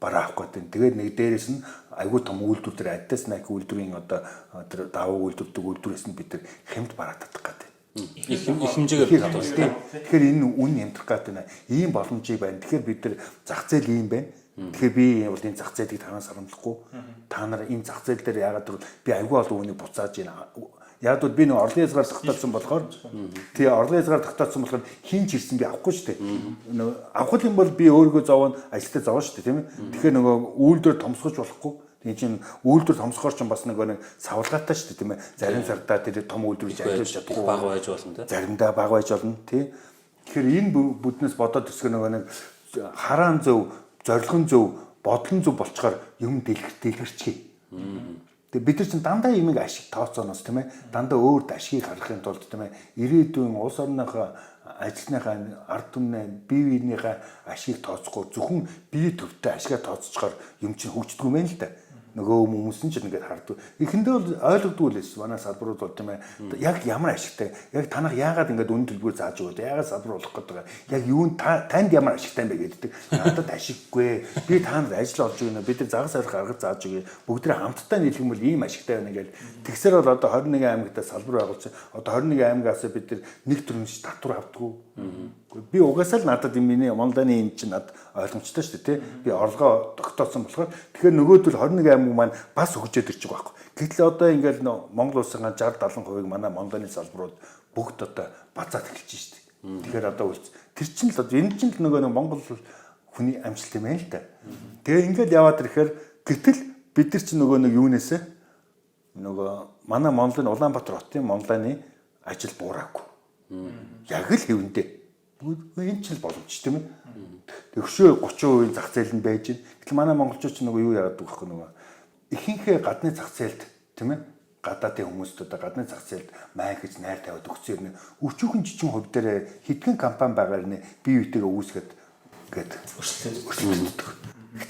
бараа авах гэдэг. Тэгээд нэг дээрээс нь айгүй том үйлдвэр төр аддас нак үйлдвэрийн одоо тэр даваа үйлдвэрдэг үйлдвэрээс нь бид нар хямд бараа татах гэдэг. их хэмжээгээр татвал. Тэгэхээр энэ үн хямдрах гэдэг нь ийм боломжийг байна. Тэгэхээр бид нар зах зээл ийм байна. Тэгэхээр би бол энэ зах зээлийг танаас харамлахгүй. Та нар энэ зах зээл дээр яагаад гэвэл би аюул олон үнийг буцааж байна. Яг бол би нэг орлогын хязгаар тогтоосон болохоор тий орлогын хязгаар тогтоосон болохоор хин ч ирсэн би авахгүй шүү дээ. Авах юм бол би өөрийгөө зовоно, ажилтаа зовно шүү дээ, тийм ээ. Тэгэхээр нөгөө үйлдвэр томсгож болохгүй. Тийм чинь үйлдвэр томсгоор ч бас нэг савлгаатай шүү дээ, тийм ээ. Зарим сардаа тэр том үйлдвэрийг ажиллуулж чадахгүй бага байж болно тийм. Заримдаа бага байж болно, тий. Тэгэхээр энэ бүднээс бодоод төсгөө нөгөө нэг хараан зөв, зорилгон зөв, бодлон зөв болчоор юм дэлгэрчээ. Тэгээ бид нар чинь дандаа юмыг ашиг тооцооноос тийм ээ дандаа өөрт ашигыг харахын тулд тийм ээ ирээдүйн улс орныхоо ажлынхаа ард түмний бие биенийхээ ашигыг тооцохгүй зөвхөн бие төвтэй ашигаа тооцоочоор юм чинь хөгждөг юм байна л да. Нөгөө хүмүүс нь ч ингээд харддаг. Эхэндээ бол ойлгодгүй л эс манай салбарууд бол тийм ээ яг ямар ашигтай яг танах яагаад ингээд үнэ төлбөр зааж өгөөд яагаад салбар болох гэдэг яг юу танд ямар ашигтай юм бэ гэдэг. Надад ашиггүй. Би таанд ажил олж өгнө. Бид нар загас арга гаргаж зааж өгье. Бүгдээ хамтдаа нийлэх юм бол ийм ашигтай байна гэж. Тэгсээр бол одоо 21 аймагтаа салбар байгуулсан. Одоо 21 аймагаас бид нар нэг төрөмж татвар авдаггүй. Би угаасаа л надад миний Монголын энэ чинь над ойлгомжтой шүү дээ тий. Би орлогоо тогтоосон болохоор тэгэхээр нөгөөдөл 21 аймаг маань бас хөгжөөд ирчих байхгүй. Гэтэл одоо ингээл Монгол улсын 60-70% манай Монголын салбарууд бүгд одоо базаад эхэлж шүү дээ. Тэгэхээр одоо үл тэр чинь л энэ чинь л нөгөө Монгол хүний амжилт юм байна л да. Тэгээ ингээл яваад ирэхээр гэтэл бид нар чинь нөгөө нэг юунээсээ нөгөө манай Монголын Улаанбаатар хотын Монголын ажил буураагүй. Яг л хэвэндээ. Энэ ч л боломж тийм ээ. Төгшөө 30% зах зээл нь байж байна. Гэтэл манай монголчууд ч нөгөө юу яагаад гэвэл нөгөө ихэнхээ гадны зах зээлд тийм ээ. Гадаадын хүмүүст одоо гадны зах зээлд маяг гэж найр тавиад өгсөн юм. Өчүүхэн жижигэн хувь дээр хэдхэн компани байгаа нэ бие биетэйгээ үүсгээд ингээд өрсөлддөг.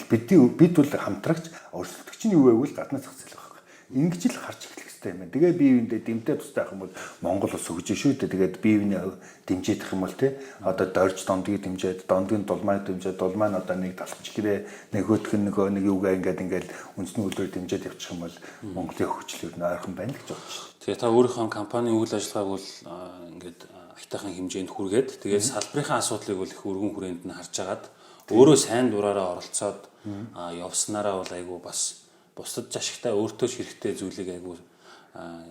Гэтэл бид бол хамтрагч өрсөлдөгч нь юу вэ гэвэл гадны зах зээл байхгүй. Ингэж л харж эхлэх хэрэгтэй юм байна. Тэгээ бие биендээ дэмтэй тустай ах юм бол Монгол улс хөгжиж шүү дээ. Тэгээд бие биенээ дэмжиж юм бол тий одоо дорж дондгийг дэмжиж, дондгийн дулмайг дэмжиж, дулмай нь одоо нэг талхаж гэрээ нөгөөх нь нөгөө нэг юугаа ингээл үндэсний үйлдвэр дэмжиж явчих юм бол Монголын хөгжил нь ойрхон байна гэж бодож байна. Тэгээ та өөрийнхөө компанийн үйл ажиллагааг бол ингээд айтайхан хэмжээнд хүргээд тэгээд салбарынхаа асуудлыг бол их өргөн хүрээнд нь харж агаад өөрөө сайн дураараа оролцоод явснараа бол айгүй бас бусдад ашигтай өөртөө ч хэрэгтэй зүйлийг айгүй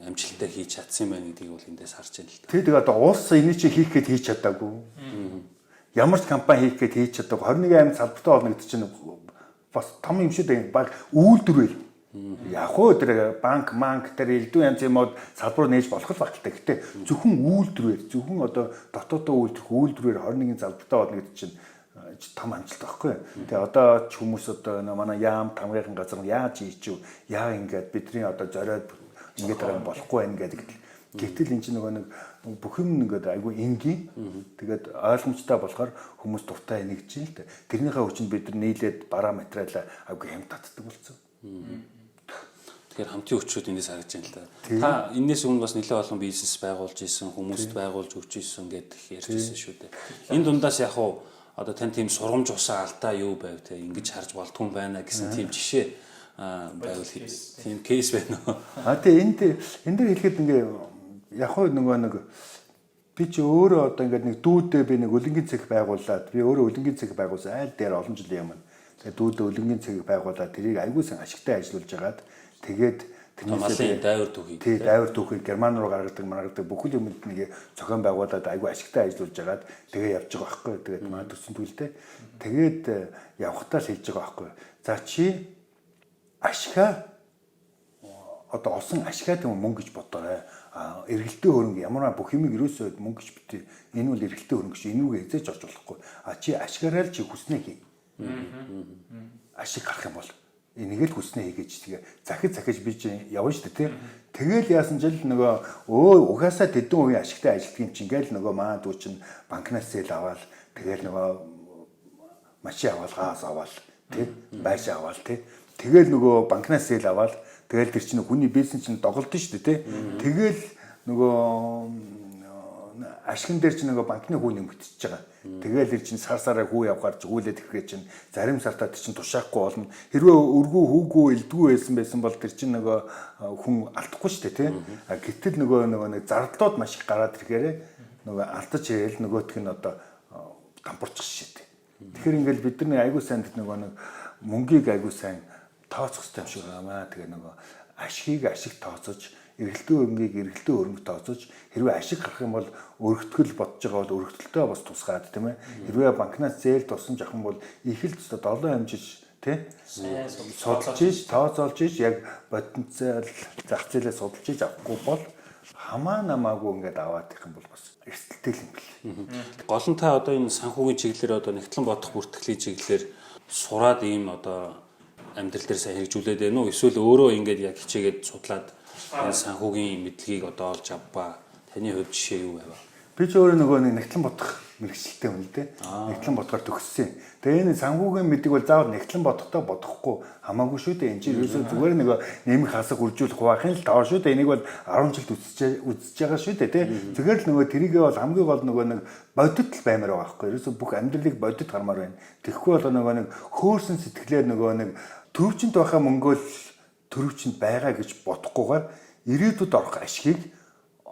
амжилттай хийж чадсан юм байна гэдгийг бол эндээс харж байна л да. Тэгээд одоо улс энэ чинь хийх гээд хийж чадаагүй. Ямар ч компани хийх гээд хийж чадаагүй. 21 аймаг салбартай болно гэдэг чинь бас том юм шиг дээ. Баг үйлдвэрэл. Яг хөө тэр банк тэр элдв янз юмуд салбар нээж болох л багталтай. Гэтэ зөвхөн үйлдвэрээр зөвхөн одоо дотоодоо үйлдвэрээр 21 салбартай болно гэдэг чинь том амжилт байхгүй. Тэгээ одоо ч хүмүүс одоо манай яам тамгын газар яаж хийчихв яа ингээд бидний одоо зориод ингээд байгаа болохгүй байх гэдэг. Гэтэл энэ чинь нөгөө нэг бүх юм ингээд айгүй энгийн. Тэгээд ойлгомжтой болохоор хүмүүс дуртай нэгж юм л дээ. Тэрнийхээ хүчинд бид нар нийлээд бараа материалаа айгүй хямд татдаг болсон. Тэгэхээр хамтын хүчүүд эндээс харагдж байна л да. Та энэс өмнө бас нэлээд олон бизнес байгуулж исэн, хүмүүст байгуулж өгч исэн гэдэг ярьжсэн шүү дээ. Энэ дундаас яг уу одоо тань тийм сургамж усан алдаа юу байв те ингэж харж болтгүй юм байна гэсэн тийм жишээ байвал тийм кейс байна уу? Тэгээ энэ дээр хэлэхэд ингээ яг хөө нөгөө нэг би чи өөрөө одоо ингээд нэг дүүдээ би нэг өлөнгийн цэг байгуулад би өөрөө өлөнгийн цэг байгуулсан айл дээр олон жилийн өмнө тэгээ дүүдээ өлөнгийн цэг байгуулад тэрийг аягуулсан ашигтай ажиллуулж агаад тэгээд тэрнээсээ дайвар түүхий. Тий, дайвар түүхий Герман руу гаргадаг бүхэл юмд нэг зохион байгуулад айгүй ашигтай ажиллуулж агаад тэгээ явж байгаа байхгүй. Тэгээд маа төссөн төлтэй. Тэгээд явхтаа л хэлж байгаа байхгүй. За чи ашигаа одоо олсон ашигаа тийм мөнгө гэж бодоорой. Эргэлтээ хөрөнгө ямар бүх юмыг ерөөсөө мөнгө гэж битээ. Энэ бол эргэлтээ хөрөнгө шүү. Энүүгээ эзэж орж болохгүй. Чи ашигаараа л чи хүснээ хий. Ашиг гарах юм бол энийг л хүснээ хийгээч тэгээ захиж би чинь явна шүү дээ тий. Тэгэл яасан жил нөгөө угаасаа тэдэн үеийн ашигтай ажилтг юм чинь ингээл нөгөө маа дүү чинь банкнаас зээл аваад тэгэл нөгөө машин аваад гаас аваад тий байш аваад тий. Тэгэл нөгөө банкнаас зээл аваад тэгэл тэр чинь хүний бизнес чинь доголдсон шүү дээ тий. Тэгэл нөгөө ашигн дээр чинь нөгөө банкны хүү нэмэгдчихэж байгаа. Тэгээл ир чинь сараа хүү явахаар зүгүүлээд ирэхэд чинь зарим сартаа чинь тушаахгүй болно. Хэрвээ өргүү хүүгүү элдгүү байсан бол тэр чинь нөгөө хүн алдахгүй шүү дээ тий. Гэтэл нөгөө нэг зардалууд маш их гараад ирэхээр нөгөө алдаж ирээл нөгөөх нь одоо дампуурчих шээ тий. Тэгэхээр ингээл бид нар айгуу сайн нөгөө нэг мөнгийг айгуу сайн тооцох хэрэгтэй юм шиг байна. Тэгээ нөгөө ашгийг ашиг тооцож эргэлтээ өрнгийг эргэлтээ өрнөг тооцож хэрвээ ашиг гарах юм бол өргөтгөл бодож байгаа бол өргөтөлтөө бас тусгаад тийм ээ. Хэрвээ банкнаас зээл туссан жахан бол их л зөв 7 амжиж тий судалж иж тооцоолж иж яг потенциал зах зээлээ судалж иж авахгүй бол хамаа намаагүй ингээд аваад их юм бол бас эрсдэлтэй юм бэл. Гол нь та одоо энэ санхүүгийн чиглэлээр одоо нэгтлэн бодох бүртгэлийн чиглэлээр сураад ийм одоо амьдрал дээр сайн хэрэгжүүлээд байна уу? Эсвэл өөрөө ингээд яг хичээгээд судлаад энэ санхүүгийн мэдлэгийг одоо олж авбаа. Таны хувьд жишээ юу байв? Би ч өөрөө нөгөө нэг нэгтлэн бодох мэрэгчлээ юм л дээ. Нэгтлэн бодохоор төгссөн. Тэгээ энэ санхүүгийн мэдлэг бол заавал нэгтлэн бодохдоо бодохгүй хамаагүй шүү дээ. Энд чинь ерөөсөө зүгээр нөгөө нэмэх хасах үржүүлэх хуваахын л тоо шүү дээ. Энийг бол 10 жилд үзэж байгаа шүү дээ, тий. Тэгэхээр л нөгөө тэрийгээ бол хамгийн гол нөгөө нэг бодит л баймаар байгаа байхгүй. Ерөөсөө бүх амьдралыг бодит хармаар байна. Тэгэхгүй бол нөгөө нэг хөөрсөн сэтгэлээр нөгөө нэг төвчөнд байхаа мөнгөөл төрөвчөнд байгаа гэж бодохгүйгээр ирээдүйд орох ашигыг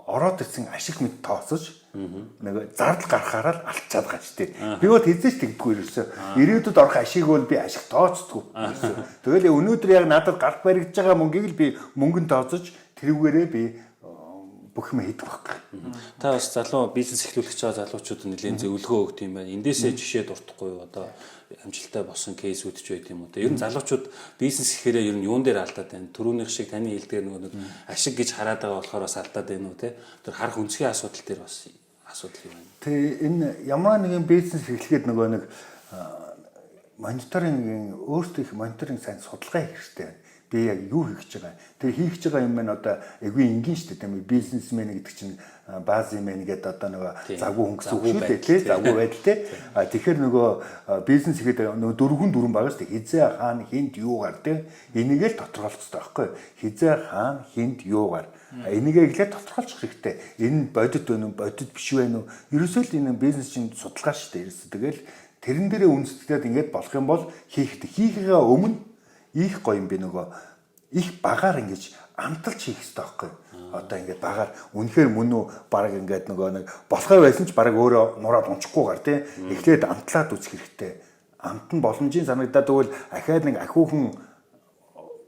ороод ирсэн ашиг мэд тооцож нэг зардал гаргахаараа л алдчихад байгаа ч тийм. Би бол хэзээ ч тэгдэггүй ерөөсөө. Ирээдүйд орох ашиг бол би ашиг тооцдгүй. Тэгэл өнөөдөр яг надад гарт баригдаж байгаа мөнгийг л би мөнгөнд тооцож тэрүүгээрээ би бүх юм хийдэг байхгүй. Та бас залуу бизнес эхлүүлэх гэж байгаа залуучуудад нэлээд зөвлөгөө өгд юм байна. Эндээсээ жишээ дуртахгүй одоо амжилттай болсон кейсүүд ч байт юм уу. Ер нь залуучууд бизнес ихээр ер нь юун дээр алдаад байна? Төрөөнийх шиг таны хэлдгээр нэг ашиг гэж хараад байгаа болохоор бас алдаад байна уу те? Тэр харах үнцгийн асуудал дээр бас асуудал юм байна. Тэгээ энэ ямар нэгэн бизнес эхлэхэд нөгөө нэг мониторинг өөртөө их мониторинг сайн судалгаа хийх хэрэгтэй байна. Би яг юу хийж байгаа. Тэгээ хийж байгаа юм байна одоо эгүй энгийн шүү дээ тийм бизнесмен гэдэг чинь базимен гэдэг одоо нөгөө загвар хөнгөс үг шүү дээ тий загвар байдал тий. Тэгэхээр нөгөө бизнес ихэд нөгөө дөрвөн байгаа шүү дээ. Хизээ хаана хинт юугаар тий энийгээ л тодорхойлох хэрэгтэй байхгүй. Хизээ хаана хинт юугаар энийгээ иглээ тодорхойлчих хэрэгтэй. Энэ бодит байна уу бодит биш байна уу? Ерөөсөө л энэ бизнес чинь судалгаа шүү дээ. Ерөөсөө тэгэл тэрэн дээрээ үндэслээд ингэж болох юм бол хийхээ өмнө их гоё юм би нөгөө их багаар ингэж амталж хийх хэрэгтэй байхгүй. Одоо ингээд багаар үнэхээр мөн үү баг ингээд нөгөө нэг болохоо байсан ч баг өөрөө нураад унчихгүйгээр тий эхлээд амтлаад үзэх хэрэгтэй. Амт нь боломжийн санагдаад тэгвэл ахаад нэг ахиухан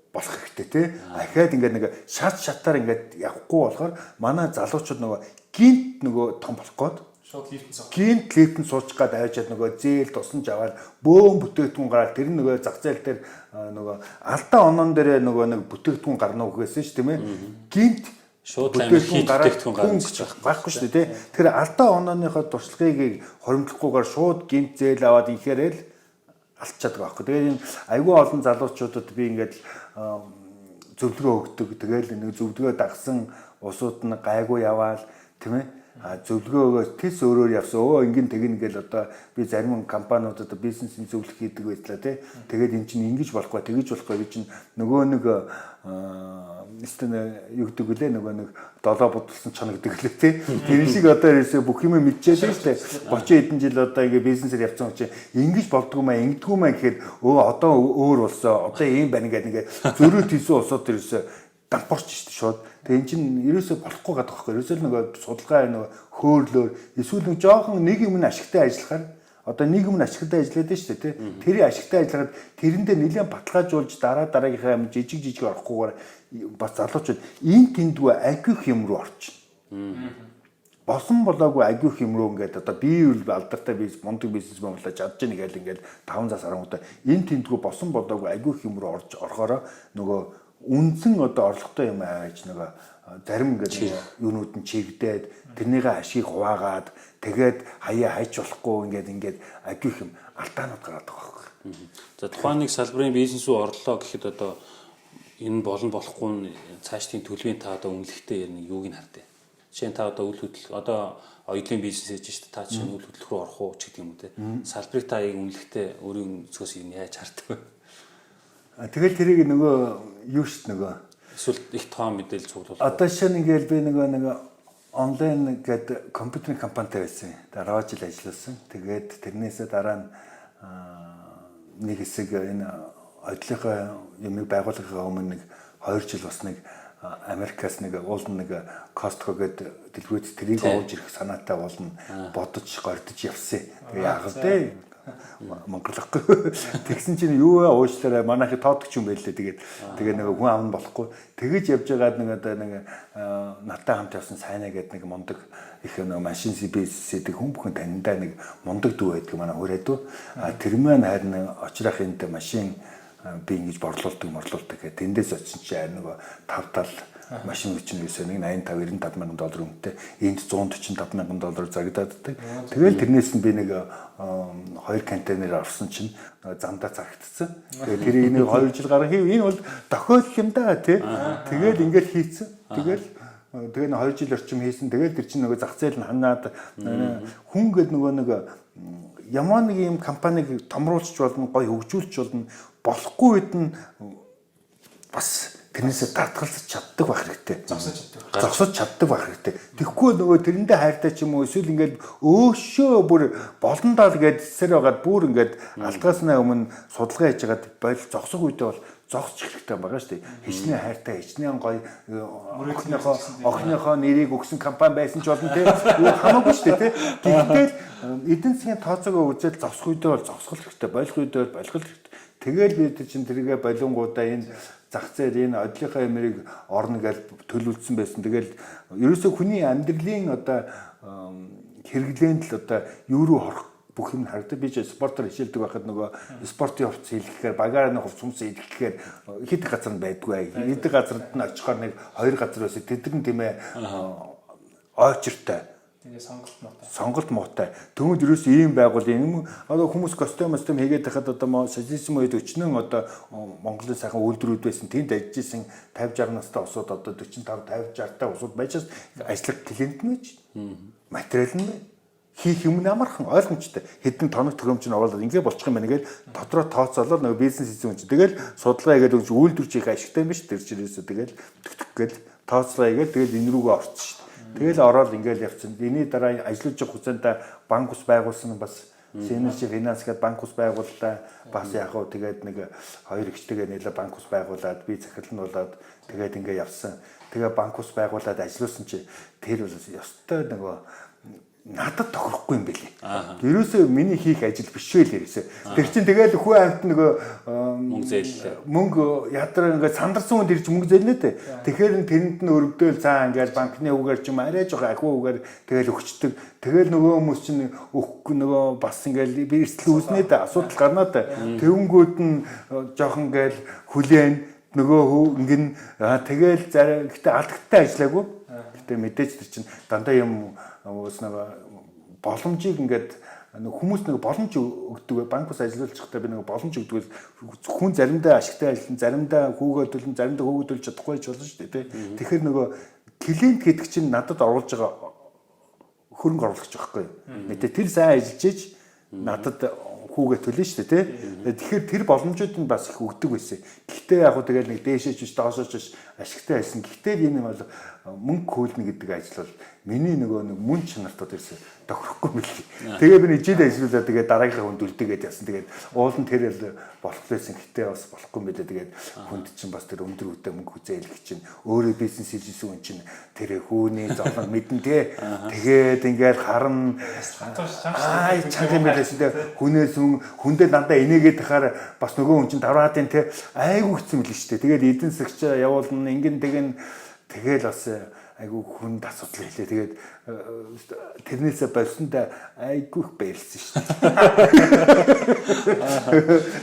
болох хэрэгтэй тий. Ахаад ингээд нэг шатаар ингээд явахгүй болохоор манай залуучууд нөгөө гинт нөгөө том болох гээд шууд лифтэнд суучих гад аваачаад нөгөө зээл тусанж аваад бөөн бүтээгдэхүүн гараад тэр нөгөө зах зээл дээр нөгөө алдаа онон дээр нөгөө нэг бүтээгдэхүүн гарна уу гэхээсэн ш тийм ээ гинт шууд бүтээгдэхүүн гараад байхгүй шүү дээ тий. Тэр алдаа онооныхоо туршлагыг хоримтлахгүйгээр шууд гинт зээл аваад инхээрэл алдчихад байгаа байхгүй. Тэгээд энэ айгүй олон залуучуудад би ингээд зөвлөгөө өгдөг. Тэгээл нэг зөвлөгөө дагсан усууд нь гайгүй яваал тийм ээ зөвлөгөөгөө тэс өөрөөр явсан. Ингэн тэгнэ гэл одоо би зарим компаниудад бизнесийн зөвлөх хийдэг байтлаа тий. Тэгээд эн чинь ингэж болохгүй тэгэж болохгүй би чинь нөгөө нэг юу гэдэг вүлээ нөгөө нэг долоо будалсан чон гэдэг лээ тий. Тэр шиг одоо ерөөсөө бүх юм мэдчихэж байна шүү дээ. 30 хэдэн жил одоо ингэ бизнесээр явсан учраас ингэж болдгоо маа ингэдэггүй маа гэхэд одоо өөр болсон. Одоо ийм байна гэдэг ингээ зөрөө тийсэн усууд ерөөсөө дампуурч шүү дээ шууд. Тэгээ эн чинь ерөөсөө болохгүй гадаг байхгүй. Ерөөсөө нөгөө судалгаа нөгөө хөөрлөөр эсвэл нэг жоохон нэг юм ашигтай ажиллахаар одоо нэг юм ашигтай ажиллаад байна шүү дээ тий. Тэр ашигтай ажиллахад тэрэндээ нэлээд баталгаажуулж дараагийнхаа юм жижиг орохгүйгээр бас залуучууд энэ тэндгүй агих юм руу орчихно. Босон болоогүй агих юм руу ингээд одоо би үл алдартай бизнес мундаг бизнесмен болоо чадж ийн гээл ингээд 5 зас 10 удаа энэ тэндгүй босон болоогүй агих юм руу орохороо нөгөө үндсэн одоо орлоготой юм ааж нөгөө зарим ингээд юунууд нь чигдээд тэрнийгээ ашиг хуваагаад тэгээд хаяа хайч болохгүй ингээд агих юм алдаанууд гараад байгаа байхгүй. За тухайн нэг салбарын бизнес рүү орлоо гэхэд одоо энэ болохгүй цаашдын төлөвийн та одоо үнэлэхдээ яг юуг нь хардыг. Жишээ нь та одоо үйл хөдлөл одоо оюутны бизнес хийж шүү дээ. Та чинь үйл хөдлөл рүү орох уу ч гэдэг юм уу те. Салбарыг та яг үнэлэхдээ өөрийн зүгээс яаж хардаг вэ? Тэгэл тэрийг нөгөө юу шүү дээ нөгөө эсвэл их тоон мэдээлэл цуглуулах. Одоо шинэ ингээл би нөгөө онлайн гэдэг компьютерийн компанитай байсан. Дараа жил ажилласан. Тэгээд тэрнээсээ дараа нь нэг хэсэг энэ ажлынхаа юмыг байгуулахаа өмнө нэг 2 жил бас нэг Америкаас нэг уулын нэг Costco гэдэг дэлгүүрт тэрийг оож ирэх санаатай уулын бодож гордож явсан. Тэгээ яах вэ? Монголохгүй. Тэгсэн чинь юу вэ? Уучлаарай. Манайхыг тоодч юм байлээ. Тэгээ нэг хүн аавн болохгүй. Тэгэж явж байгаад нэг одоо нэг натаа хамт явсан сайнаа гэдэг нэг мундаг их нэг машин CBS-ийг хүн бүхэн таньдаа нэг мундаг дүү байдаг манай хүрээдүү. Тэр маань харин очрах энд машин би ингэж морлуулдаг гэх. Тэндээс очсон чи харин нөгөө 5 машин хүчнээс нэг 85 95 мянган доллар үнэтэй энд 145 мянган доллар зарагдаад. Тэгэл тэрнээс нь би нэг 2 контейнер авсан чинь замдаа зарагдсан. Тэгээд тэр энийг 2 жил гарan хийв. Энэ бол тохиолдол юм да тий. Тэгэл ингээд хийцэн. Тэгээ 2 жил орчим хийсэн. Тэгэл тэр чинь нөгөө зах зээл нь ханаад хүн гээд нөгөө нэг ямар нэг юм компаниг томруулж болно, гоё хөгжүүлж болно. Болохгүй үед нь бас тэрнээсээ татгалзаж чаддаг байх хэрэгтэй. Зогсож чаддаг байх хэрэгтэй. Тэгэхгүй нөгөө тэрэндээ хайртай ч юм уу эсвэл ингээд өөшөө бүр болондоо гээд эсэр байгаад бүр ингээд алдгаснаа өмнө судалгаа хийж хагаад бойл зогсох үедээ бол зогсч хэрэгтэй байгаа шүү дээ. Хичнээн хайртай, хичнээн гоё охиныхоо нэрийг өгсөн компани байсан ч болно те. Хамаагүй шүү дээ те. Гэхдээ эдийн засгийн тооцоогоо үзэл зогсох үедээ бол зогсох хэрэгтэй, болох үедээ бол болох хэрэгтэй. Тэгэл бид чинь тэргээ болонгуудаа энэ зах зээл энэ одлынхаа ямирыг орно гэж төлөвлөсөн байсан. Тэгэл ерөөсөө хүний амьдралын одоо хэрэглээнд л одоо юу руу хорох бүх юм харагдав. Би ч спортоор хичээлдэг байхад нөгөө спортын хувцас хийлгэхээр багаараа нэг хувцас хийлгэхээр хэд газар нь байдгүй. Хэд газарт нь очихоор нэг 2 газар байсан. Тэд нар тийм ээ ойчиртай. Тэгээ сонголт муутай. Түүнд ерөөс ийм байгуул юм. Одоо хүмүүс костюм хийгээд байхад одоо социализм үед өчнөн одоо Монголын сайхан үйлдвэрүүд байсан. Тэнд ажиллажсэн 50 60 настай усууд одоо 45 50 60 та усууд байж ажиллах клиент нь байж. Материал нь хийх юм амархан ойлгомжтой. Хэдэн тоног төгрөмж нь оруулаад ингэ болчих юм байна гээл дотроо тооцоолоод нөгөө бизнес хийсэн хүн чинь тэгэл судалгаа хийгээд үйлдвэрч их ашигтай юм биш тэр чирээсээ тэгэл төгтггээл тооцоолоо хийгээд тэгэл энэ рүүгээ орсон. Тэгэл ороод ингээл явцсан. Эний дараа ажиллаж байгаа хугацаанд банк ус байгуулсан бас Synergy Finance гэдэг банк ус байгууллаа. Бас яг хөө тэгээд нэг 2 ихтэйгээ нэлээ банк ус байгуулад би захирлнуулаад тэгээд ингээ явсан. Тэгээ банк ус байгуулад ажилласан чи тэр бол ёстой нөгөө надад тохирохгүй юм бэлээ. Ерөөсөө миний хийх ажил биш вэ л ерөөсөө. Тэр чинь тэгээд хүү амт нөгөө мөнгө зээллээ. Мөнгө ядраа ингээд сандарсан хүн ирж мөнгө зээлнэ тэ. Тэгэхээр тэрэнд нь өргөдөөл цаа ингээд банкны үгээр ч юм арай жоо ахиу үгээр тэгэл өгчдөг. Тэгэл нөгөө хүмүүс чинь өгөхгүй нөгөө бас ингээд би эрсдэл үүснэ дэ асуудал гарнаа дэ. Тэвнгүүд нь жоохон гээл хүлээн нөгөө ингэн тэгэл зарай гэтээ алдагтай ажиллаагүй. Гэтээ мэдээж тэр чинь дандаа юм уус нэг боломжийг ингээд хүмүүс нэг боломж өгдөг банк ус ажиллаж байхдаа би нэг боломж өгдөг хүн заримдаа ашигтай ажиллана заримдаа хүүгээ төлн заримдаа хүүгээ төлж чадахгүй ч болно шүү дээ тий. Тэгэхээр нөгөө клиент гэдэг чинь надад оруулж байгаа хөрөнгө оруулагч байхгүй юу. Мэдээ тэр сайн ажиллаж иж надад хүүгээ төлнө шүү дээ тий. Тэгэхээр тэр боломжууд нь бас их өгдөг байсан. Гэхдээ яг хөө тэгэл нэг дээшээч биш доошооч биш ашигтай байсан. Гэхдээ энэ бол мөнгө хөөлнө гэдэг ажил бол миний нөгөө нэг мөн чанартууд ирсэн тохирохгүй мэлээ. Тэгээ би нэг жил ажиллуулаад тэгээ дараагийнхаа хүнд үлдээгээд яасан. Тэгээд уул нь тэр л болох байсан. Гэтэ бас болохгүй мэлээ. Тэгээд хүнд чинь бас тэр өндөр үедээ мөнгө хүзээлэх чинь өөрөө бизнес хийжсэн хүн чинь тэр хүүний зовлон мэдэн тий. Тэгээд ингээл харна чанга юм байлаа шүү дээ. Хүнээс хүндээ дандаа инээгээд тахаар бас нөгөө хүн чинь давраадын тий айгу хэцүү мэлээ шүү дээ. Тэгээд эдийн засагч явуулна ингэн тэгэн тэгэл бас айгу хүнд асуудал хэлээ. Тэгээд тэрнээсээ болсондоо айгу их баярлсан шүү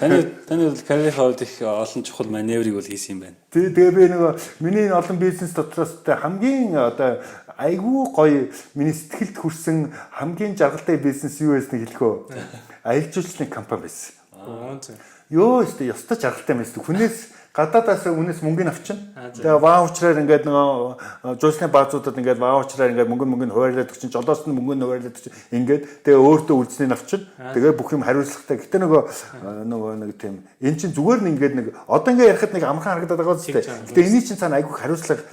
дээ. Таны карьерийн хувьд их олон чухал маневрыг бол хийсэн юм байна. Тэгээ би нөгөө миний олон бизнес дотроос хамгийн одоо айгу гоё миний сэтгэлд хүрсэн хамгийн жаргалтай бизнес юу байсан хэлэх үү? Аялал жуулчлалын компани байсан. Ёо өстой жаргалтай байсан. Хүнээс гадаадаас үнээс мөнгөний авчин. Тэгээ ваучраар ингээд нөгөө жуулчны баазуудад ингээд ваучраар ингээд мөнгө хуваарлаад өгчин, жолоос нь мөнгө хуваарлаад өгчин. Ингээд тэгээ өөртөө үлдсэний авчин. Тэгээ бүх юм хариуцлагатай. Гэтэ нөгөө нэг тийм эн чинь зүгээр нь ингээд нэг одоо ингээд ярихад нэг амархан харагдаад байгаа зү. Гэтэ энэний чинь цаана айгүй хариуцлага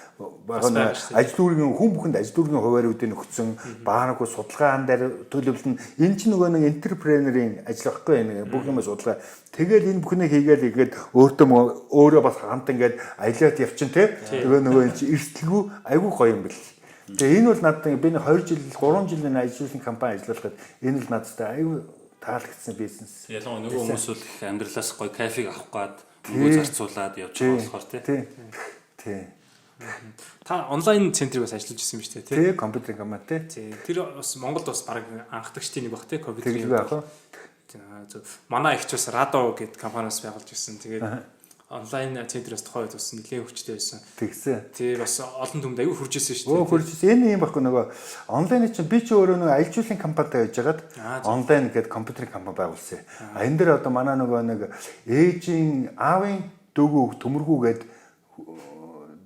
байгаа ажил дүүргийн хүн бүхэнд ажил дүүргийн хувааруудыг нөхцөн баанаггүй судалгаан дээр төлөвлөн энэ чинь нөгөө нэг энтерпренерийн ажил байхгүй энэ бүх юм судалгаа тэгэл энэ бүхнийг хийгээл ингээд өөрөө бас хамт ингээд аялаад явчин те нөгөө энэ чинь эрсдэлгүй айгүй гоё юм бэл. Тэгээ энэ бол надад би 2 жил 3 жилийн ажилласан компани ажиллуулахад энэ л надад айгүй таалагдсан бизнес. Ялангуяа нөгөө хүмүүс бол их амьдралаас гоё кайфыг авах гээд мөнгө зарцуулаад явж байгаа болохоор тий. Та онлайн центрийг бас ажиллаж ирсэн юм шүү дээ тий компьютерийн компани тий. Тэр бас Монголд бас баг анхдагчдын нэг баг тий компьютерийн. Манай ихч бас Радо гэдэг компаниас байгуулж ирсэн. Тэгээд онлайн центрээс тухайд бас нэлээд хүчтэй байсан. Тэгсэн. Тий бас олон түмэнд аягүй хурж ирсэн шүү дээ. Хурж ирсэн. Энэ юм баггүй нөгөө онлайн чинь би ч өөрөө нөгөө аялжуулсан компанитай байжгаад онлайн гэдэг компьютерийн компани байгуулсан. Энэ дээр одоо манай нөгөө нэг ээжийн аавын дүүгүү төмөргүү гэдэг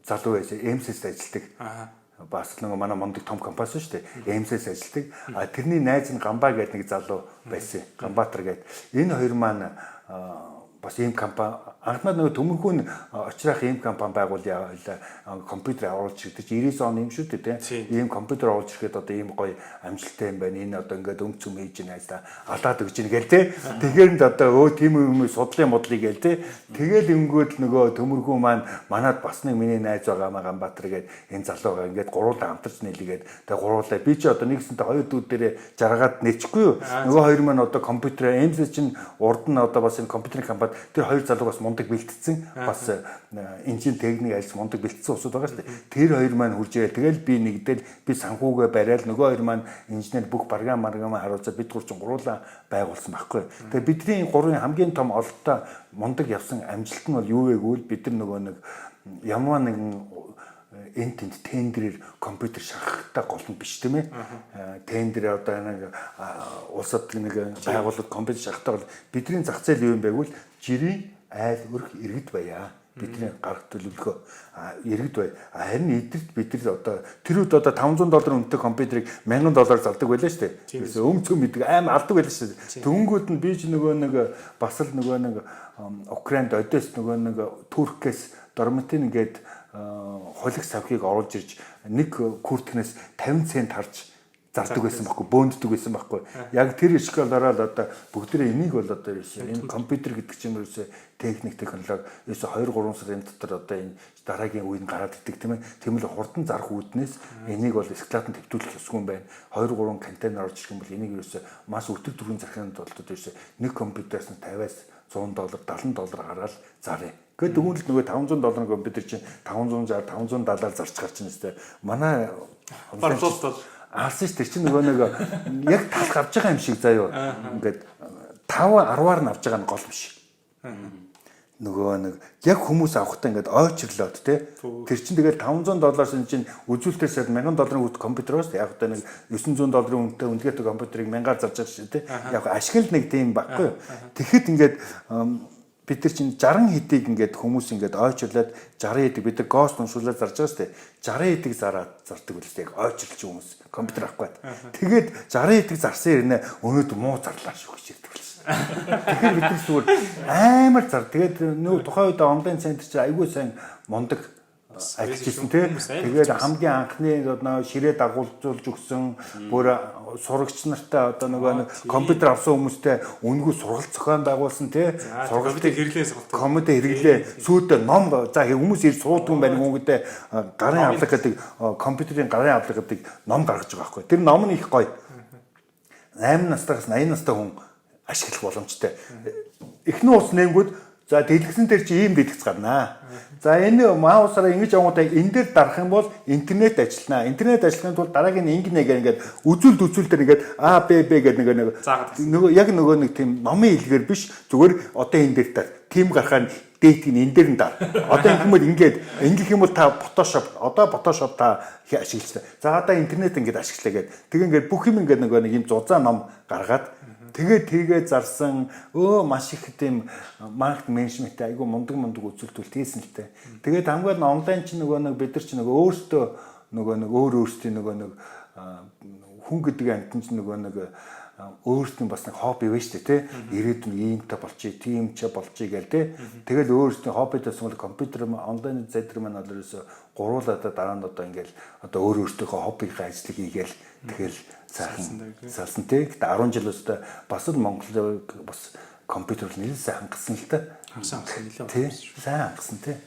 залуу байсан. МСС ажилладаг. Бас нөгөө манай Мондөг том компани шүү дээ. МСС ажилладаг. Тэрний найз нь Гамбаа гэдэг нэг залуу байсан. Гамбаатар гэдэг. Энэ хоёр маань бас ийм компани анхнаа нөгөө төмөрхүү нь очрах ийм компани байгуулъя компьютер оруулж ирдэг 90 он юм шүү дээ тийм ийм компьютер оруулж ирэхэд одоо ийм гоё амжилттай юм байна энэ одоо ингээд өмч юм ээж найзаа алаад өгч ийн гээл тийм тэгэхээр нь одоо тийм юм судлын модлыг гээл тийм тэгэл өнгөд нөгөө төмөрхүү маань манад бас нэг миний найз байгаа Гамбаатар гээд энэ залуугаа ингээд гуруулаа хамтарч нийлгээд тэгээ гуруулаа би чи одоо нэгсэнтэй хоёр дүүд дээрээ жаргаад нээчихгүй юу нөгөө хоёр маань одоо компьютер эмс чинь урд нь одоо бас энэ компьютерийн компани тэр хоёр залуу бас мундаг бэлтцсэн бас инженер техник ажил мундаг бэлтцсэн усуд байгаа шүү дээ. Тэр хоёр маань хурж ирэл тэгэл би нэгдэл би санхүүгээ барайл нөгөө хоёр маань инженер бүх барган харуулцаа бид гур чинь гуруулаа байгуулсан байхгүй. Тэгээ бидний гурвын хамгийн том ололттой мундаг явсан амжилт нь бол юу вэ гэвэл бид нар нөгөө нэг ямар нэгэн энтэнд тендерээр компьютер шахахтай гол нь биш тийм ээ. Тендер одоо нэг улсад нэг байгууллага компьютер шахахтай бол бидний зах зээл юу юм бэ гэвэл жирийн айл өрх иргэд байя. Бидний гарах төлөвлөгөө иргэд бай. Харин эдэрт бид нар одоо тэр үед одоо $500 үнэтэй компьютерыг $1000 залдаг байлаа шүү дээ. Өмцгөө мэддэг аим алдаг байлаа шүү дээ. Төнгүүд нь би ч нөгөө нэг бас л нөгөө нэг Украинд Одесс нөгөө нэг Туркээс Дормитин гээд холиг савхийг оруулж ирж нэг курткнээс 50 цент харж зардаг байсан байхгүй бөөнддөг байсан байхгүй яг тэр школороо л одоо бүгдээ энийг бол одоо энэ компьютер гэдэг чинь ерөөсөө техник технологи ерөөсөө 2-3 сарын дотор одоо энэ дараагийн үеийг гараад ирдэг тийм ээ тийм л хурдан зарах үүднээс энийг бол эскалатор төвтүүлэх ёсгүй юм байна 2-3 контейнер орж ирэх юм бол энийг ерөөсөө маш өдөр төрийн зархины тулд ерөөсөө нэг компьютерээс нь $50-аас $100 $70 гаргаад заръя. Гэхдээ дүгнэлт нөгөө $500 компьютер чинь 560 570-аар зарч гарч байна тест. Манай борлуулалт бол алсан ш тэр чинь нөгөө нэг яг талх авч байгаа юм шиг заяа. Ингээд 5-10-аар нь авч байгаа нь гол биш. Нөгөө нэг яг хүмүүс авахтаа ингээд ойчрлоод те тэр чинь тэгээд $500 чинь үзүүлэлтээс $1000 үт компьютер бас яг одоо нэг $900 үнэтэй үнэтэй компьютерыг 1000-аар зарж байгаа шүү те яг ашиглал нэг тийм баггүй. Тэгэхэд ингээд бид нар чинь 60 хэдийг ингээд хүмүүс ингээд ойчрлаад 60 хэдийг бид нар гост уншуулаад зарж байгаа шүү дээ. 60 хэдийг зараад зардаг үлээ яг ойчрлж хүмүүс компьютер авахгүй. Тэгээд 60 хэдийг зарсан ирнэ өнөөдөр муу зарлаа шүү гэж ярьдаг л. Тэгэхээр бид нар зүгээр амар зар. Тэгээд нөө тухайн үед онлайн центр чинь айгүй сайн мундаг ажиллажсэн тий. Тэгээд хамгийн анхны одоо ширээ дагуулжуулж өгсөн бүр сурагч нартай одоо нөгөө компьютер авсан хүмүүстэй үнгүй сургалт зохион байгуулсан тий. Сургалтыг хэрэглээ сургалт. Компьютер хэрэглээ сүйдээ ном за хүмүүс ирж суудаг юм байна гүнгэдээ гарын авлага гэдэг компьютерийн гарын авлага гэдэг ном гаргаж байгаа байхгүй. Тэр ном нь их гоё. 8 настайгаас 80 настай хүн ашиглах боломжтой. Эхний ус нэнгүүд за дэлгэсэн дээр чи ийм дэлгэц гарнаа. За энэ маусаараа ингэж явгуудаа энэ дээр дарах юм бол интернет ажиллана. Интернет ажиллахын тулд дараагийн ингээд үзүүлэлт дээр ингээд А Б Б гэдэг нөгөө яг нөгөө нэг тийм номын хэлгээр биш зүгээр одоо энэ дээр таа. Тим гарахаар дээдг нь энэ дээр нь даа. Одоо ингэмэл ингээд ингэх юм бол та Photoshop та ашиглаж та. За одоо интернет ингээд ашиглаа гэдэг. Тэг ингээд бүх юм ингээд нөгөө нэг юм зузаан ном гаргаад тэгээ зарсан маш их тийм маркет менежмент айгу мундаг үзүүлэлтүүл тийсэн л те. Тэгээд хамгийн онлайн чинь нөгөө нэг бид нар чинь нөгөө өөртөө нөгөө нэг өөртөө нөгөө нэг хүн гэдэг амтэн чинь нөгөө нэг өөрсдийн бас нэг хобби байж тээ тий. Ирээдүйн иймтэй болчих, тиймчээ болчих гээл тий. Тэгэл өөрсдийн хоббидээс бол компьютер онлайн зэдэр маань бол ерөөсө гуруулаад дараа нь одоо ингээл одоо өөрөөсдийнхөө хоббийнхаа ажлыг хийгээл тэгэл салсан тий. Гэтэ 10 жил өстой бас л Монгол бас компьютер нэлээд сайн хангасан л та. Хангасан нэлээд тий. Сайн хангасан тий.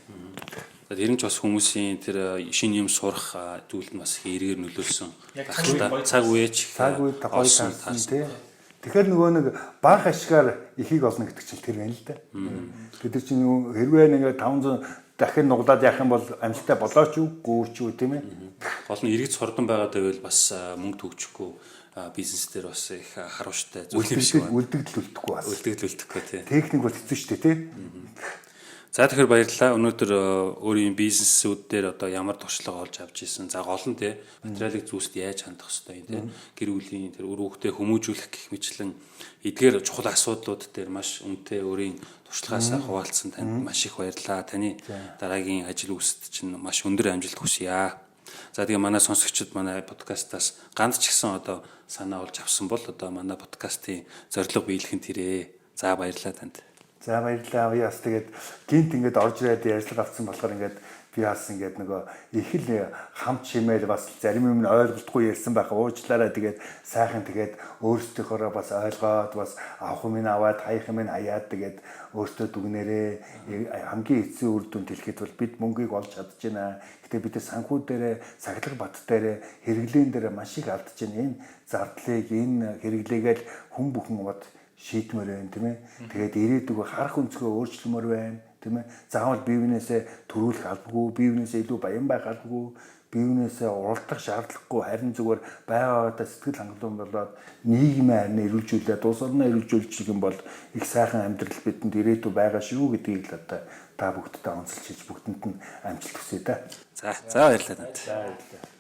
Тэр нь ч бас хүмүүсийн тэр шинэ юм сурах зүйлд бас эргээр нөлөөлсөн. Яг цаг үеч цаг үед гоё таарсан тий. Тэгэхээр нөгөө нэг бага ашгаар ихийг олно гэдэг чинь тэр байна л да. Бид нар чинь хэрвээ нэг 500 дахин нуглаад яах юм бол амжилттай болооч үгүй ч үү тийм ээ. Гол нь эргэж сурдан байгаад байвал бас мөнгө төгжихгүй бизнес дээр бас их харуулжтай зүйл юм шиг байна. Үлдэгдэлүүлдэхгүй бас. Үлдэгдэлүүлдэхгүй тий. Техник бол хэцүү шүү дээ тий. За тэгэхээр баярлалаа. Өнөөдөр өөрийн бизнесүүд дээр одоо ямар туршлага олж авч ирсэн. За гол нь тий материалыг зүүст яаж хандах хэвтэй тий. Гэр бүлийн тэр үр хөвгтөө хүмүүжүүлэх гэх мэтлэн эдгээр чухал асуудлууд дээр маш үнэтэй өөрийн туршлагаасаа хуваалцсан танд маш их баярлалаа. Таны дараагийн ажил үүсэлт чинь маш өндөр амжилт хүсье. За тэгээ манай сонсогчид манай подкастаас ганц ч гэсэн одоо санаа олж авсан бол одоо манай подкастын зорилго биелэхэд тэрэ. За баярлалаа танд. За баярлалаа. Би бас тэгээд гинт ингээд орж ирээд ярьцлага авсан болохоор ингээд би бас ингээд нөгөө их л хамт шимээл бас зарим юм ойлголтгүй ярьсан байхаа уучлаарай. Тэгээд сайхан тэгээд өөрсдийнхоороо бас ойлгоод бас авах юм аваад хаях юм хаяад тэгээд өөртөө дүгнэрээ хамгийн эцсийн үр дүнд хэлэхэд бол бид мөнгийг олж чадчихна. Гэтэ бид санхүү дээрээ сахилга бат дээрээ хэрэглэн дээрээ маш их алдаж байна. Энэ зардлыг энэ хэрэглээгээл хүн бүхэн бод шийдмээр байна тийм ээ. Тэгээд ирээдүгөө харах өнцгөө өөрчлөмөр байна тийм ээ. Заавал биевнээсээ төрүүлэх албагүй, биевнээсээ илүү баян байх албагүй, биевнээсээ уралдах шаардлагагүй харин зүгээр байгаагаа сэтгэл хангалуун болоод нийгмээ харин эрүүлжүүлээд улс орноо эрүүлжүүлчих юм бол их сайхан амьдрал бидэнд ирээдүй байгаа шүү гэдгийг л одоо та бүгдтэй онцолж хийж бүгдэнд нь амжилт хүсье да. За баярлалаа. За баярлалаа.